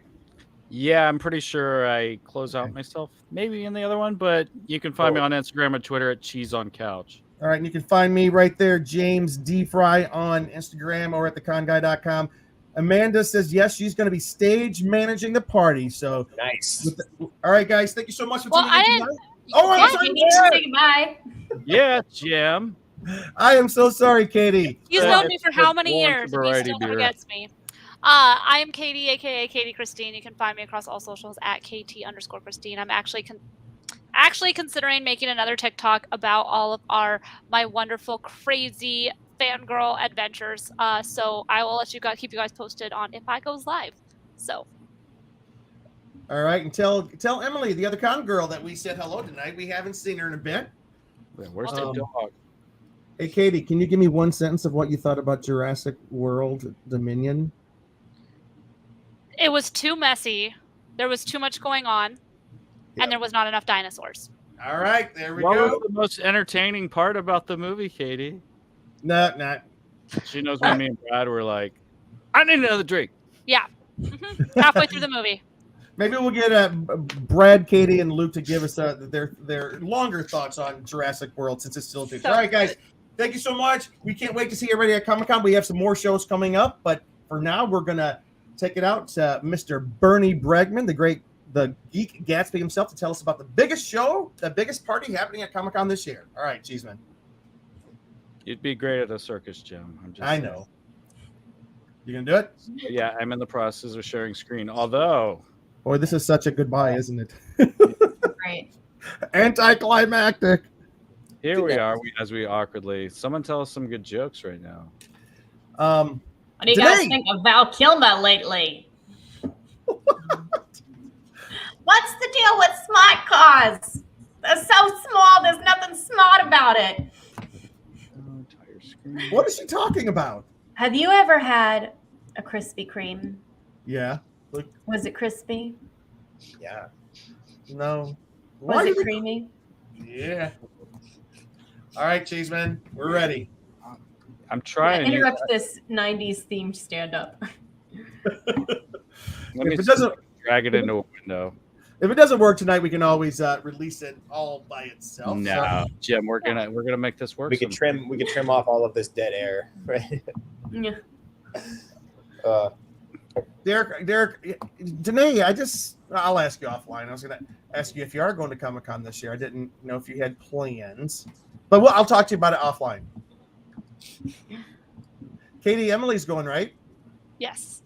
Speaker 3: Yeah, I'm pretty sure I close out myself, maybe in the other one, but you can find me on Instagram and Twitter at Cheese on Couch.
Speaker 1: All right, and you can find me right there, James D. Fry, on Instagram or at theconguy.com. Amanda says yes, she's going to be stage managing the party. So
Speaker 2: nice.
Speaker 1: All right, guys, thank you so much for tuning in tonight.
Speaker 6: Oh,
Speaker 1: I'm sorry.
Speaker 6: Say goodbye.
Speaker 3: Yeah, Jim.
Speaker 1: I am so sorry, Katie.
Speaker 8: He's known me for how many years? And he
Speaker 3: variety
Speaker 8: still
Speaker 3: beer.
Speaker 8: forgets me. I am Katie, aka Katie Christine. You can find me across all socials at KT_Christine. I'm actually considering making another TikTok about all of my wonderful, crazy fangirl adventures. So I will keep you guys posted on if I goes live. So.
Speaker 1: All right, and tell Emily, the other con girl, that we said hello tonight. We haven't seen her in a bit.
Speaker 3: Yeah, where's the dog?
Speaker 1: Hey, Katie, can you give me one sentence of what you thought about Jurassic World Dominion?
Speaker 8: It was too messy. There was too much going on, and there was not enough dinosaurs.
Speaker 1: All right, there we
Speaker 3: What
Speaker 1: go.
Speaker 3: was the most entertaining part about the movie, Katie?
Speaker 1: No.
Speaker 3: She knows when me and Brad were like, I need another drink.
Speaker 8: Yeah. Halfway through the movie.
Speaker 1: Maybe we'll get Brad, Katie, and Luke to give us their longer thoughts on Jurassic World since it's still due. All right, guys, thank you so much. We can't wait to see everybody at Comic-Con. We have some more shows coming up, but for now, we're going to take it out to Mr. Bernie Bregman, the Geek Gatsby himself, to tell us about the biggest show, the biggest party happening at Comic-Con this year. All right, Cheeseman.
Speaker 3: You'd be great at a circus, Jim.
Speaker 1: I know. You gonna do it?
Speaker 3: Yeah, I'm in the process of sharing screen. Although,
Speaker 1: boy, this is such a goodbye, isn't it?
Speaker 6: Right.
Speaker 1: Anticlimactic.
Speaker 3: Here we are, as we awkwardly. Someone tell us some good jokes right now.
Speaker 6: What do you guys think of Val Kilmer lately? What's the deal with smart cars? They're so small, there's nothing smart about it.
Speaker 1: What is she talking about?
Speaker 6: Have you ever had a Krispy Kreme?
Speaker 1: Yeah.
Speaker 6: Was it crispy?
Speaker 2: Yeah.
Speaker 1: No.
Speaker 6: Was it creamy?
Speaker 1: Yeah. All right, Cheeseman, we're ready.
Speaker 3: I'm trying.
Speaker 6: Interrupt this 90s themed stand-up.
Speaker 3: Let me drag it into a window.
Speaker 1: If it doesn't work tonight, we can always release it all by itself.
Speaker 3: No, Jim, we're gonna make this work.
Speaker 2: We could trim off all of this dead air, right?
Speaker 6: Yeah.
Speaker 1: Derek, Danae, I'll ask you offline. I was going to ask you if you are going to Comic-Con this year. I didn't know if you had plans, but I'll talk to you about it offline. Katie, Emily's going, right?
Speaker 8: Yes.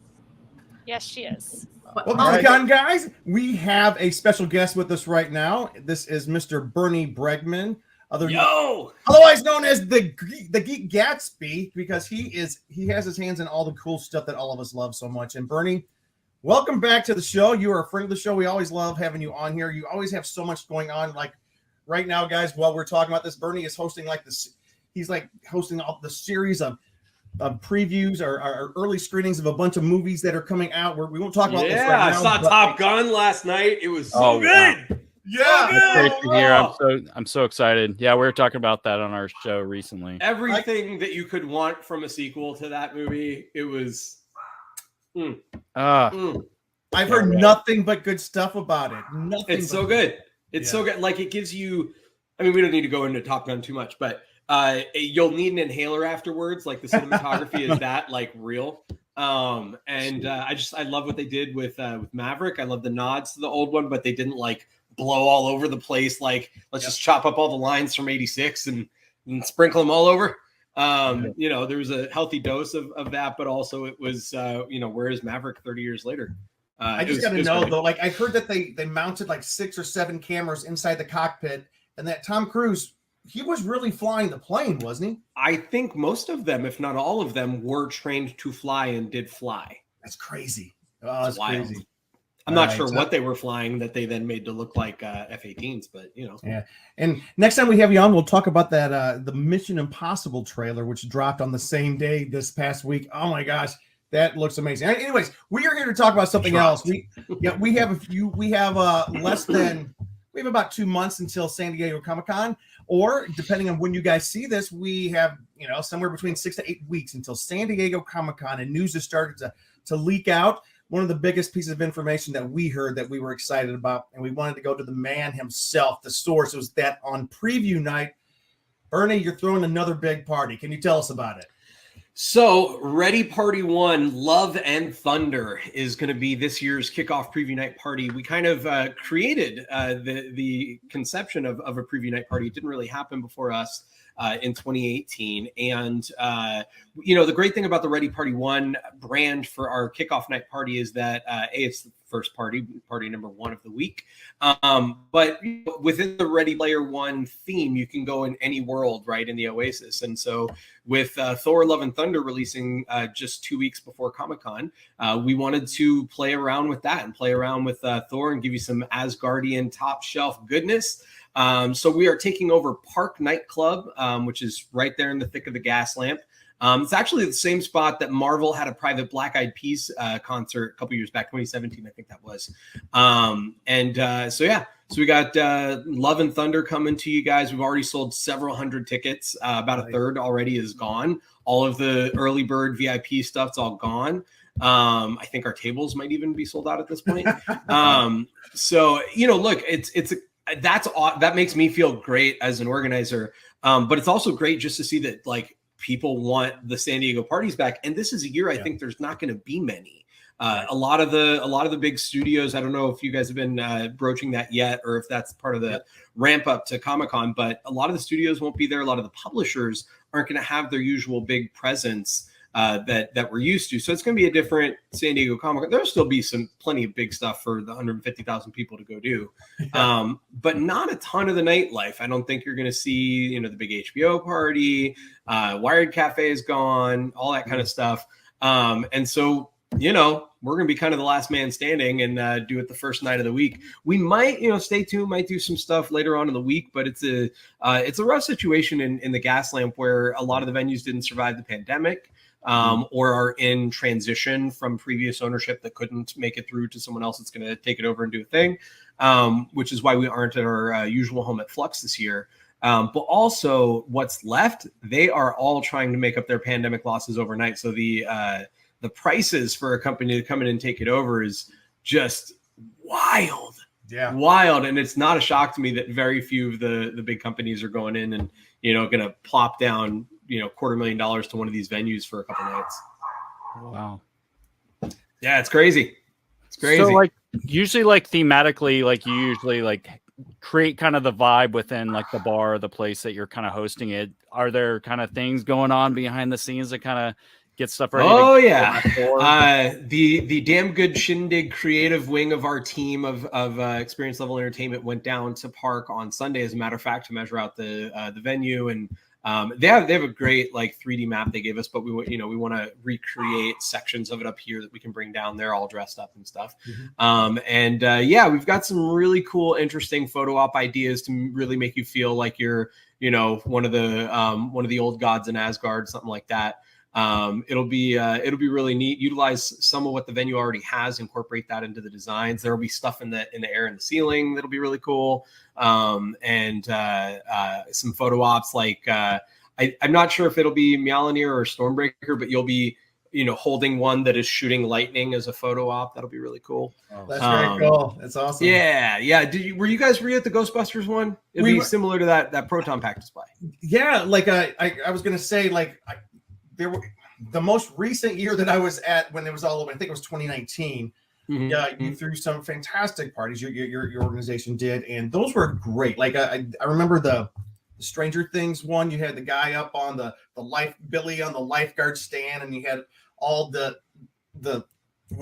Speaker 4: Yes, she is.
Speaker 1: Welcome to the con, guys. We have a special guest with us right now. This is Mr. Bernie Bregman, otherwise known as the Geek Gatsby, because he has his hands in all the cool stuff that all of us love so much. And Bernie, welcome back to the show. You are a friend of the show. We always love having you on here. You always have so much going on. Like right now, guys, while we're talking about this, Bernie is hosting like this. He's like hosting all the series of previews or early screenings of a bunch of movies that are coming out. We won't talk about this right now.
Speaker 10: I saw Top Gun last night. It was so good.
Speaker 3: Wow.
Speaker 1: Yeah,
Speaker 3: that's great to hear. I'm so excited. Yeah, we were talking about that on our show recently.
Speaker 10: Everything that you could want from a sequel to that movie. It was.
Speaker 1: I've heard nothing but good stuff about it.
Speaker 10: It's so good. It's so good. Like it gives you. I mean, we don't need to go into Top Gun too much, but you'll need an inhaler afterwards. Like the cinematography is that like real. I love what they did with Maverick. I love the nods to the old one, but they didn't like blow all over the place. Like let's just chop up all the lines from '86 and sprinkle them all over. There was a healthy dose of that, but also it was where is Maverick 30 years later?
Speaker 1: I just got to know though. Like I heard that they mounted like 6 or 7 cameras inside the cockpit, and that Tom Cruise. He was really flying the plane, wasn't he?
Speaker 10: I think most of them, if not all of them, were trained to fly and did fly.
Speaker 1: That's crazy. Oh, that's crazy.
Speaker 10: I'm not sure what they were flying that they then made to look like F-18s, but
Speaker 1: Yeah. And next time we have you on, we'll talk about that the Mission Impossible trailer, which dropped on the same day this past week. Oh my gosh, that looks amazing. Anyways, we are here to talk about something else. We have about 2 months until San Diego Comic-Con, or depending on when you guys see this, we have somewhere between 6 to 8 weeks until San Diego Comic-Con, and news has started to leak out. One of the biggest pieces of information that we heard that we were excited about, and we wanted to go to the man himself, the source, was that on preview night, Bernie, you're throwing another big party. Can you tell us about it?
Speaker 10: So, Ready Party 1, Love and Thunder is going to be this year's kickoff preview night party. We kind of created the conception of a preview night party. It didn't really happen before us in 2018. And, the great thing about the Ready Party 1 brand for our kickoff night party is that, it's the first party number 1 of the week. But within the Ready Player One theme, you can go in any world, right, in the Oasis. And so with Thor, Love and Thunder releasing just 2 weeks before Comic-Con, we wanted to play around with that and play around with Thor and give you some Asgardian top shelf goodness. So we are taking over Park Nightclub, which is right there in the thick of the gas lamp. It's actually the same spot that Marvel had a private Black Eyed Peas concert a couple years back, 2017, I think that was. So we got Love and Thunder coming to you guys. We've already sold several hundred tickets. About a third already is gone. All of the early bird VIP stuff's all gone. I think our tables might even be sold out at this point. Look, that makes me feel great as an organizer. But it's also great just to see that like people want the San Diego parties back. And this is a year I think there's not going to be many. A lot of the big studios, I don't know if you guys have been broaching that yet, or if that's part of the ramp up to Comic-Con, but a lot of the studios won't be there. A lot of the publishers aren't going to have their usual big presence that we're used to. So it's going to be a different San Diego Comic-Con. There'll still be plenty of big stuff for the 150,000 people to go do, but not a ton of the nightlife. I don't think you're going to see, the big HBO party, Wired Cafe is gone, all that kind of stuff. And so, we're going to be kind of the last man standing and do it the first night of the week. We might, stay tuned, might do some stuff later on in the week, but it's a rough situation in the gas lamp where a lot of the venues didn't survive the pandemic. Or are in transition from previous ownership that couldn't make it through to someone else that's going to take it over and do a thing, which is why we aren't at our usual home at Flux this year. But also what's left, they are all trying to make up their pandemic losses overnight. So the prices for a company to come in and take it over is just wild. Yeah. Wild. And it's not a shock to me that very few of the big companies are going in and, going to plop down, $250,000 to one of these venues for a couple nights.
Speaker 3: Wow.
Speaker 10: Yeah, it's crazy. It's crazy.
Speaker 3: So usually thematically, you usually create kind of the vibe within the bar or the place that you're kind of hosting it. Are there kind of things going on behind the scenes that kind of get stuff ready.
Speaker 10: Oh yeah, the damn good shindig creative wing of our team of experience level entertainment went down to Park on Sunday, as a matter of fact, to measure out the venue, and they have a great like 3D map they gave us, but we want to recreate sections of it up here that we can bring down there all dressed up and stuff. Mm-hmm. We've got some really cool, interesting photo op ideas to really make you feel like you're one of the old gods in Asgard, something like that. It'll be really neat. Utilize some of what the venue already has, incorporate that into the designs. There will be stuff in the air and the ceiling that'll be really cool. And some photo ops like I'm not sure if it'll be Mjolnir or Stormbreaker, but you'll be holding one that is shooting lightning as a photo op. That'll be really cool.
Speaker 1: Oh, that's very cool. That's awesome.
Speaker 10: Yeah. Were you guys at the Ghostbusters one? It'd be similar to that Proton Pack display.
Speaker 1: Yeah, like I was gonna say, like there were the most recent year that I was at when it was all over. I think it was 2019. Mm-hmm. Yeah, you threw some fantastic parties. Your organization did, and those were great. Like I remember the Stranger Things one. You had the guy up on the Billy on the lifeguard stand, and you had all the what do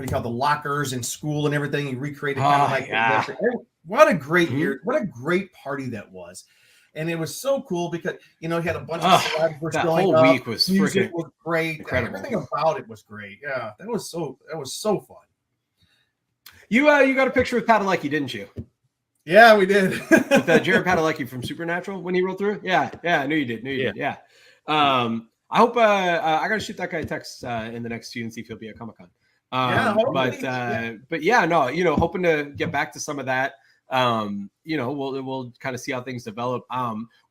Speaker 1: you call the lockers in school and everything. You recreated kind of like what a great year! What a great party that was. And it was so cool because you had a bunch of celebs
Speaker 10: that
Speaker 1: going
Speaker 10: whole
Speaker 1: up.
Speaker 10: week was
Speaker 1: Music was great.
Speaker 10: Incredible.
Speaker 1: Everything about it was great. Yeah, that was so fun.
Speaker 10: You got a picture with Padalecki, didn't you?
Speaker 1: Yeah, we did.
Speaker 10: With Jared Padalecki from Supernatural when he rolled through. Yeah, I knew you did. Yeah. I hope I gotta shoot that guy a text in the next few and see if he'll be at Comic-Con. Hoping to get back to some of that. We'll kind of see how things develop.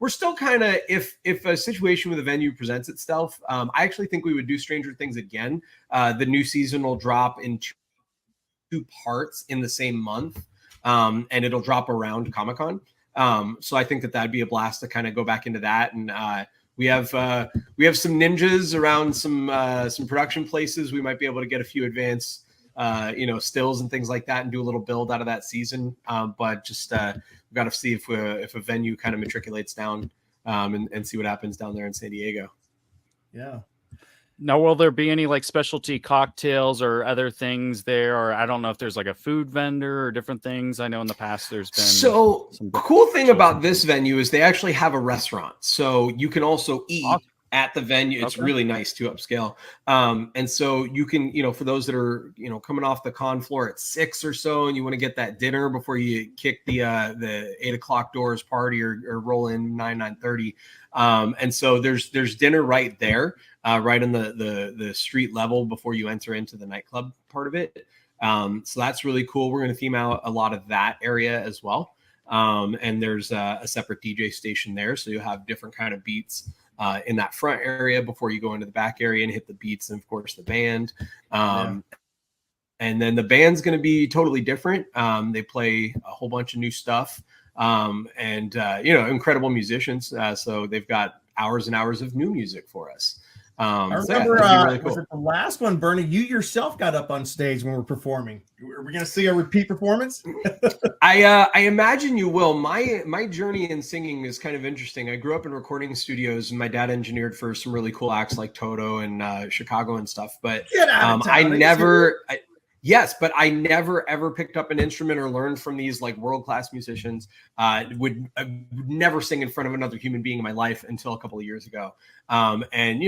Speaker 10: We're still kind of if a situation with a venue presents itself, I actually think we would do Stranger Things again. The new season will drop in two parts in the same month, and it'll drop around Comic-Con. So I think that'd be a blast to kind of go back into that. And we have some ninjas around some production places. We might be able to get a few advanced stills and things like that and do a little build out of that season. But just we've got to see if a venue kind of matriculates down and see what happens down there in San Diego.
Speaker 1: Yeah.
Speaker 3: Now, will there be any like specialty cocktails or other things there? Or I don't know if there's like a food vendor or different things. I know in the past there's been
Speaker 10: some cool thing about this venue is they actually have a restaurant. So you can also eat at the venue. It's really nice to upscale. And so you can, for those that are, coming off the con floor at 6 or so, and you want to get that dinner before you kick the 8 o'clock doors party or roll in 9:30. And so there's dinner right there, right on the street level before you enter into the nightclub part of it. So that's really cool. We're going to theme out a lot of that area as well. And there's a separate DJ station there. So you'll have different kind of beats in that front area before you go into the back area and hit the beats and of course the band. And then the band's going to be totally different. They play a whole bunch of new stuff and incredible musicians. So they've got hours and hours of new music for us.
Speaker 1: I remember
Speaker 10: really cool.
Speaker 1: Was it the last one, Bernie? You yourself got up on stage when we were performing. Are we going to see a repeat performance?
Speaker 10: I imagine you will. My journey in singing is kind of interesting. I grew up in recording studios, and my dad engineered for some really cool acts like Toto and Chicago and stuff. But I never ever picked up an instrument or learned from these like world-class musicians. I would never sing in front of another human being in my life until a couple of years ago. And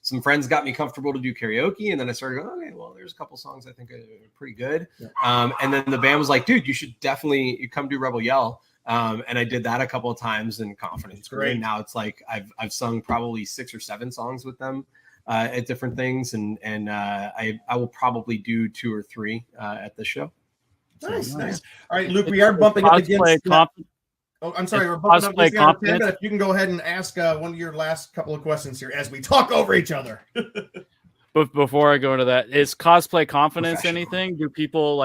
Speaker 10: some friends got me comfortable to do karaoke, and then I started going, okay, well, there's a couple songs I think are pretty good. Yeah. And then the band was like, dude, you should definitely come do Rebel Yell. And I did that a couple of times, and confidence grew. And now it's like I've sung probably 6 or 7 songs with them at different things, and I will probably do 2 or 3 at this show.
Speaker 1: Nice. All right, Luke, we are bumping up against. Oh, I'm sorry, we're bumping up against 10, but if you can go ahead and ask one of your last couple of questions here as we talk over each other.
Speaker 3: But before I go into that, is cosplay confidence anything? Do people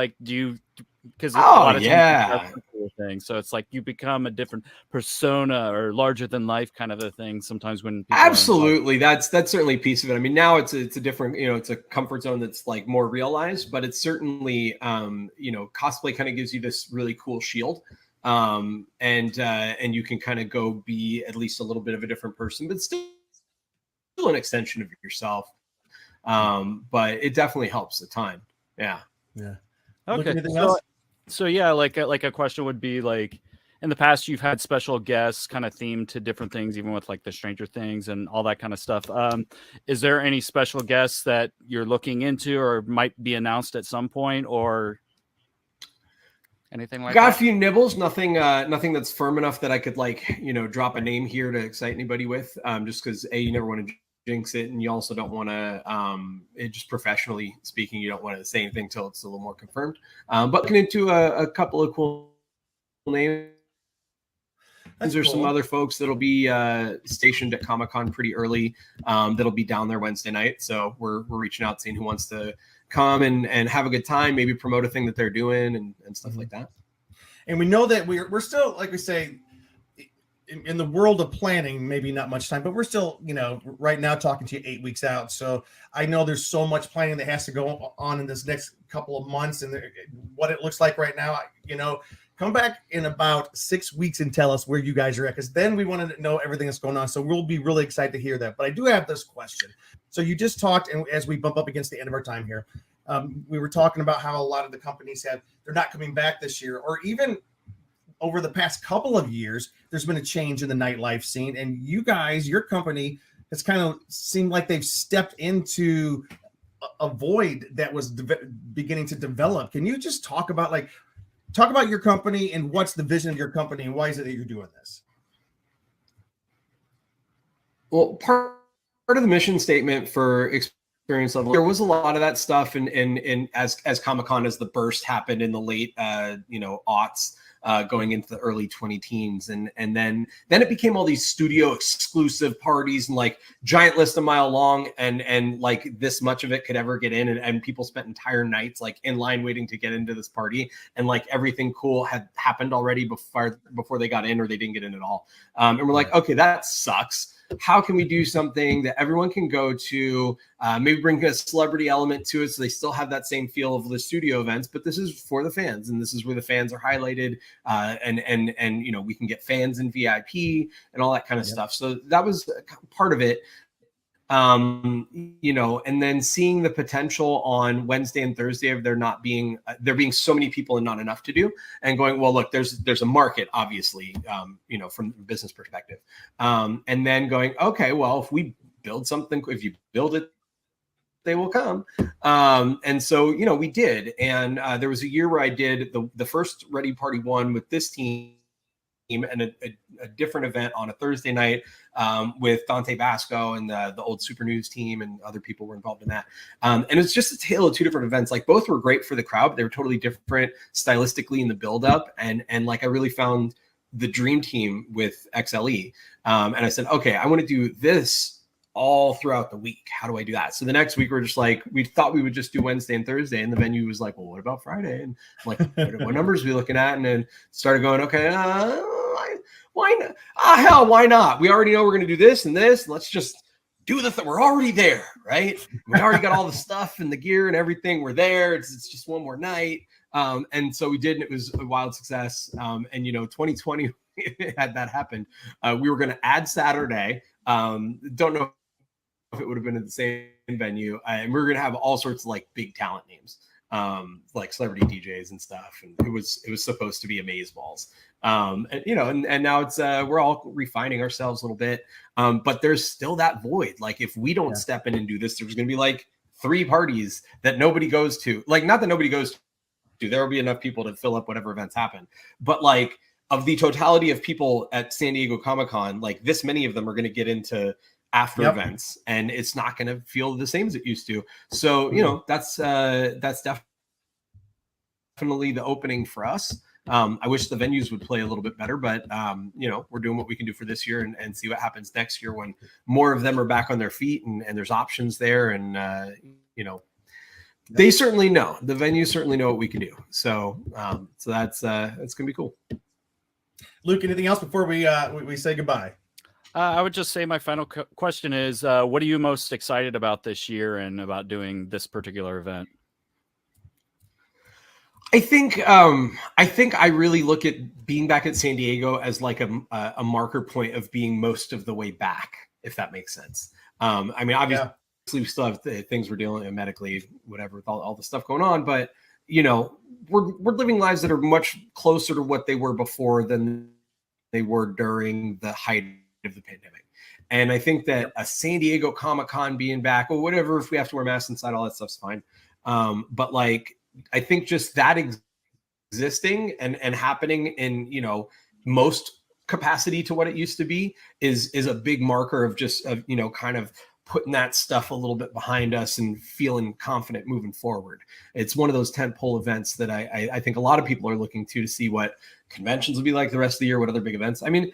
Speaker 3: because a lot of times thing, so it's like you become a different persona or larger than life kind of a thing sometimes when people
Speaker 10: absolutely that's certainly a piece of it. I mean, now it's a different, it's a comfort zone that's like more realized, but it's certainly cosplay kind of gives you this really cool shield, and you can kind of go be at least a little bit of a different person, but still an extension of yourself. But it definitely helps a ton. Yeah.
Speaker 1: Yeah.
Speaker 3: Okay.
Speaker 1: Anything else?
Speaker 3: So yeah, like a question would be like, in the past you've had special guests kind of themed to different things, even with like the Stranger Things and all that kind of stuff. Is there any special guests that you're looking into or might be announced at some point or anything like
Speaker 10: Got
Speaker 3: that?
Speaker 10: a few nibbles, nothing that's firm enough that I could drop a name here to excite anybody with. Just because you never want to jinx it, and you also don't want to just professionally speaking, you don't want to say anything until it's a little more confirmed. But looking into a couple of cool names. There's some other folks that'll be stationed at Comic-Con pretty early, that'll be down there Wednesday night. So we're reaching out, seeing who wants to come and have a good time, maybe promote a thing that they're doing and stuff like that.
Speaker 1: And we know that we're still, like we say, in the world of planning, maybe not much time, but we're still, right now talking to you 8 weeks out. So I know there's so much planning that has to go on in this next couple of months, and what it looks like right now, come back in about 6 weeks and tell us where you guys are at, because then we want to know everything that's going on. So we'll be really excited to hear that. But I do have this question. So you just talked, and as we bump up against the end of our time here, we were talking about how a lot of the companies they're not coming back this year, or even over the past couple of years, there's been a change in the nightlife scene. And you guys, your company, has kind of seemed like they've stepped into a void that was beginning to develop. Can you just talk about your company and what's the vision of your company and why is it that you're doing this?
Speaker 10: Well, part of the mission statement for Experience Level, there was a lot of that stuff, and as Comic-Con, as the burst happened in the late aughts, going into the early 2010s, and then it became all these studio exclusive parties and like giant list a mile long, and like this much of it could ever get in, and people spent entire nights like in line waiting to get into this party, and like everything cool had happened already before they got in, or they didn't get in at all. And we're like, okay, that sucks. How can we do something that everyone can go to, maybe bring a celebrity element to it so they still have that same feel of the studio events, but this is for the fans, and this is where the fans are highlighted, and we can get fans in VIP and all that kind of stuff. So that was part of it. And then seeing the potential on Wednesday and Thursday of there being so many people and not enough to do, and going, well, look, there's a market, obviously, from a business perspective. And then going, okay, well, if we build something, if you build it, they will come. And so, we did. And there was a year where I did the first Ready Party 1 with this team, and a different event on a Thursday night with Dante Basco and the old Super News team, and other people were involved in that. And it was just a tale of two different events. Like, both were great for the crowd, but they were totally different stylistically in the buildup. And like, I really found the dream team with XLE. And I said, okay, I want to do this all throughout the week. How do I do that? So the next week, we're just like, we thought we would just do Wednesday and Thursday, and the venue was like, well, what about Friday? And I'm like, what numbers are we looking at? And then started going, okay, why not? Hell, why not? We already know we're going to do this and this. Let's just do we're already there, right? We already got all the stuff and the gear and everything. We're there. It's just one more night. And so we did, and it was a wild success. And 2020 had that happen. We were going to add Saturday. Don't know if it would have been at the same venue, and we were going to have all sorts of like big talent names, like celebrity DJs and stuff. And it was supposed to be amazeballs. And now it's we're all refining ourselves a little bit. But there's still that void. Like, if we don't step in and do this, there's going to be like 3 parties that nobody goes to. Like, not that nobody goes to, there will be enough people to fill up whatever events happen. But like, of the totality of people at San Diego Comic-Con, like this many of them are going to get into after events, and it's not going to feel the same as it used to. So, that's definitely the opening for us. I wish the venues would play a little bit better, but we're doing what we can do for this year, and see what happens next year when more of them are back on their feet, and there's options there. And, they certainly know, the venues certainly know what we can do. So that's going to be cool.
Speaker 1: Luke, anything else before we say goodbye?
Speaker 3: I would just say my final question is, what are you most excited about this year and about doing this particular event?
Speaker 10: I think I really look at being back at San Diego as like a marker point of being most of the way back, if that makes sense. I mean, obviously we still have things we're dealing with medically, whatever, with all the stuff going on. But, you know, we're living lives that are much closer to what they were before than they were during the height of the pandemic. And I think that a San Diego Comic-Con being back, or whatever, if we have to wear masks inside, all that stuff's fine. But like, I think just that existing and happening in, you know, most capacity to what it used to be is a big marker of just, you know, kind of putting that stuff a little bit behind us and feeling confident moving forward. It's one of those tentpole events that I think a lot of people are looking to see what conventions will be like the rest of the year, what other big events. I mean,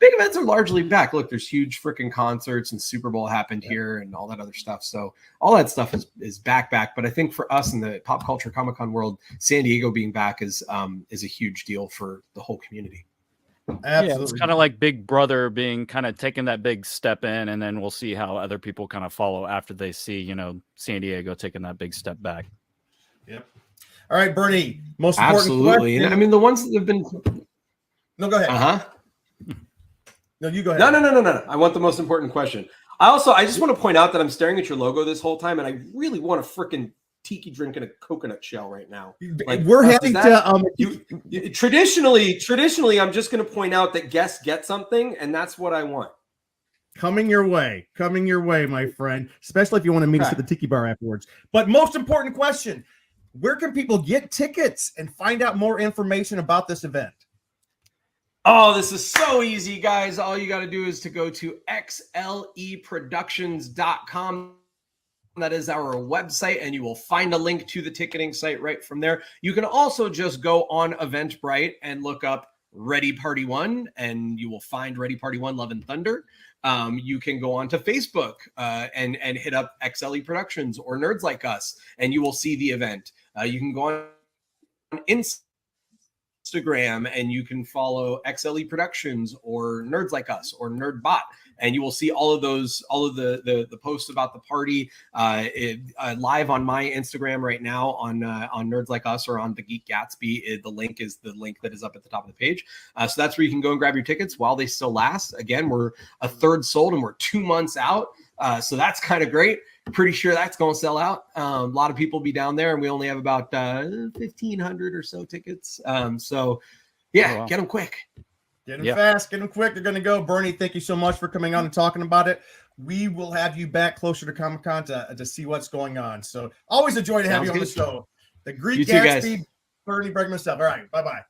Speaker 10: big events are largely back. Look, there's huge freaking concerts and Super Bowl happened here and all that other stuff. So all that stuff is back. But I think for us in the pop culture Comic-Con world, San Diego being back is a huge deal for the whole community.
Speaker 1: Absolutely.
Speaker 3: Yeah, it's kind of like Big Brother being kind of taking that big step in, and then we'll see how other people kind of follow after they see, you know, San Diego taking that big step back.
Speaker 1: Yep. All right, Bernie. Most important
Speaker 10: Absolutely.
Speaker 1: question.
Speaker 10: I mean, the ones that have been.
Speaker 1: No, go ahead. No, you go ahead.
Speaker 10: No. I want the most important question. I just want to point out that I'm staring at your logo this whole time, and I really want a freaking tiki drink and a coconut shell right now. Like,
Speaker 1: we're heading to
Speaker 10: traditionally I'm just going to point out that guests get something, and that's what I want.
Speaker 1: Coming your way, my friend, especially if you want to meet us at the tiki bar afterwards. But most important question, where can people get tickets and find out more information about this event?
Speaker 10: Oh, this is so easy, guys. All you got to do is to go to xleproductions.com. That is our website, and you will find a link to the ticketing site right from there. You can also just go on Eventbrite and look up Ready Party One, and you will find Ready Party One Love and Thunder. You can go on to Facebook and hit up XLE Productions or Nerds Like Us, and you will see the event. You can go on Instagram and you can follow XLE Productions or Nerds Like Us or Nerdbot, and you will see all of the posts about the party live on my Instagram right now on Nerds Like Us or on the Geek Gatsby. The link is the link that is up at the top of the page. So that's where you can go and grab your tickets while they still last. Again, we're a third sold and we're 2 months out. So that's kind of great. Pretty sure that's going to sell out. A lot of people will be down there, and we only have about 1,500 or so tickets. So, yeah, Get them quick.
Speaker 1: Get them fast. Get them quick. They're going to go. Bernie, thank you so much for coming on and talking about it. We will have you back closer to Comic-Con to see what's going on. So, always a joy to have you on the show. The Greek Gatsby, Bernie Bregman stuff. All right, bye-bye.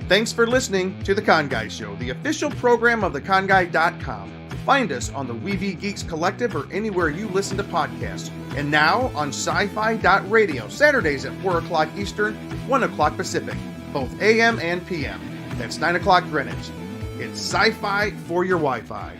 Speaker 1: Thanks for listening to The Con Guy Show, the official program of theconguy.com. Find us on the Weeby Geeks Collective or anywhere you listen to podcasts. And now on sci-fi.radio, Saturdays at 4 o'clock Eastern, 1 o'clock Pacific, both AM and PM. That's 9 o'clock Greenwich. It's sci-fi for your Wi-Fi.